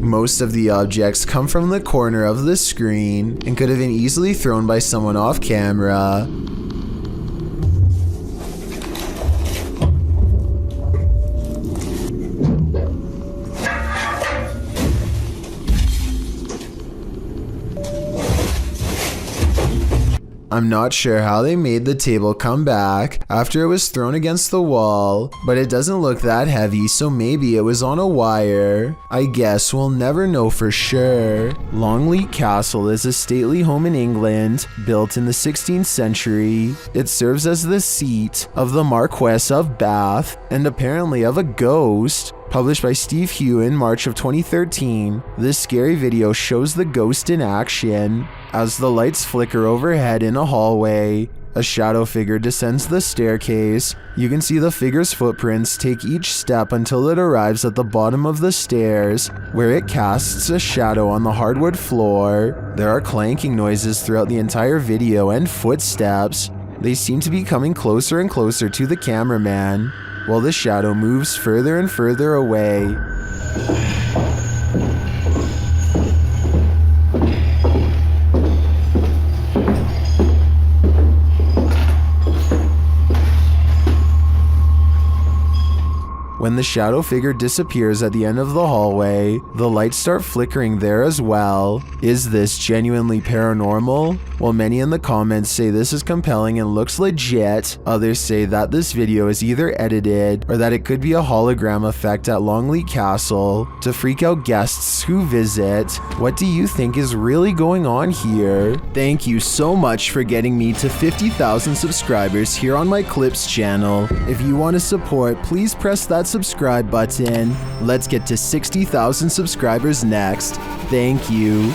Speaker 1: Most of the objects come from the corner of the screen and could have been easily thrown by someone off camera. I'm not sure how they made the table come back after it was thrown against the wall, but it doesn't look that heavy, so maybe it was on a wire. I guess we'll never know for sure. Longleat Castle is a stately home in England, built in the 16th century. It serves as the seat of the Marquess of Bath, and apparently of a ghost. Published by Steve Hugh in March of 2013, this scary video shows the ghost in action. As the lights flicker overhead in a hallway, a shadow figure descends the staircase. You can see the figure's footprints take each step until it arrives at the bottom of the stairs, where it casts a shadow on the hardwood floor. There are clanking noises throughout the entire video and footsteps. They seem to be coming closer and closer to the cameraman, while the shadow moves further and further away. When the shadow figure disappears at the end of the hallway, the lights start flickering there as well. Is this genuinely paranormal? While many in the comments say this is compelling and looks legit, others say that this video is either edited or that it could be a hologram effect at Longleat Castle to freak out guests who visit. What do you think is really going on here? Thank you so much for getting me to 50,000 subscribers here on my Clips channel. If you want to support, please press that subscribe button. Let's get to 60,000 subscribers next. Thank you.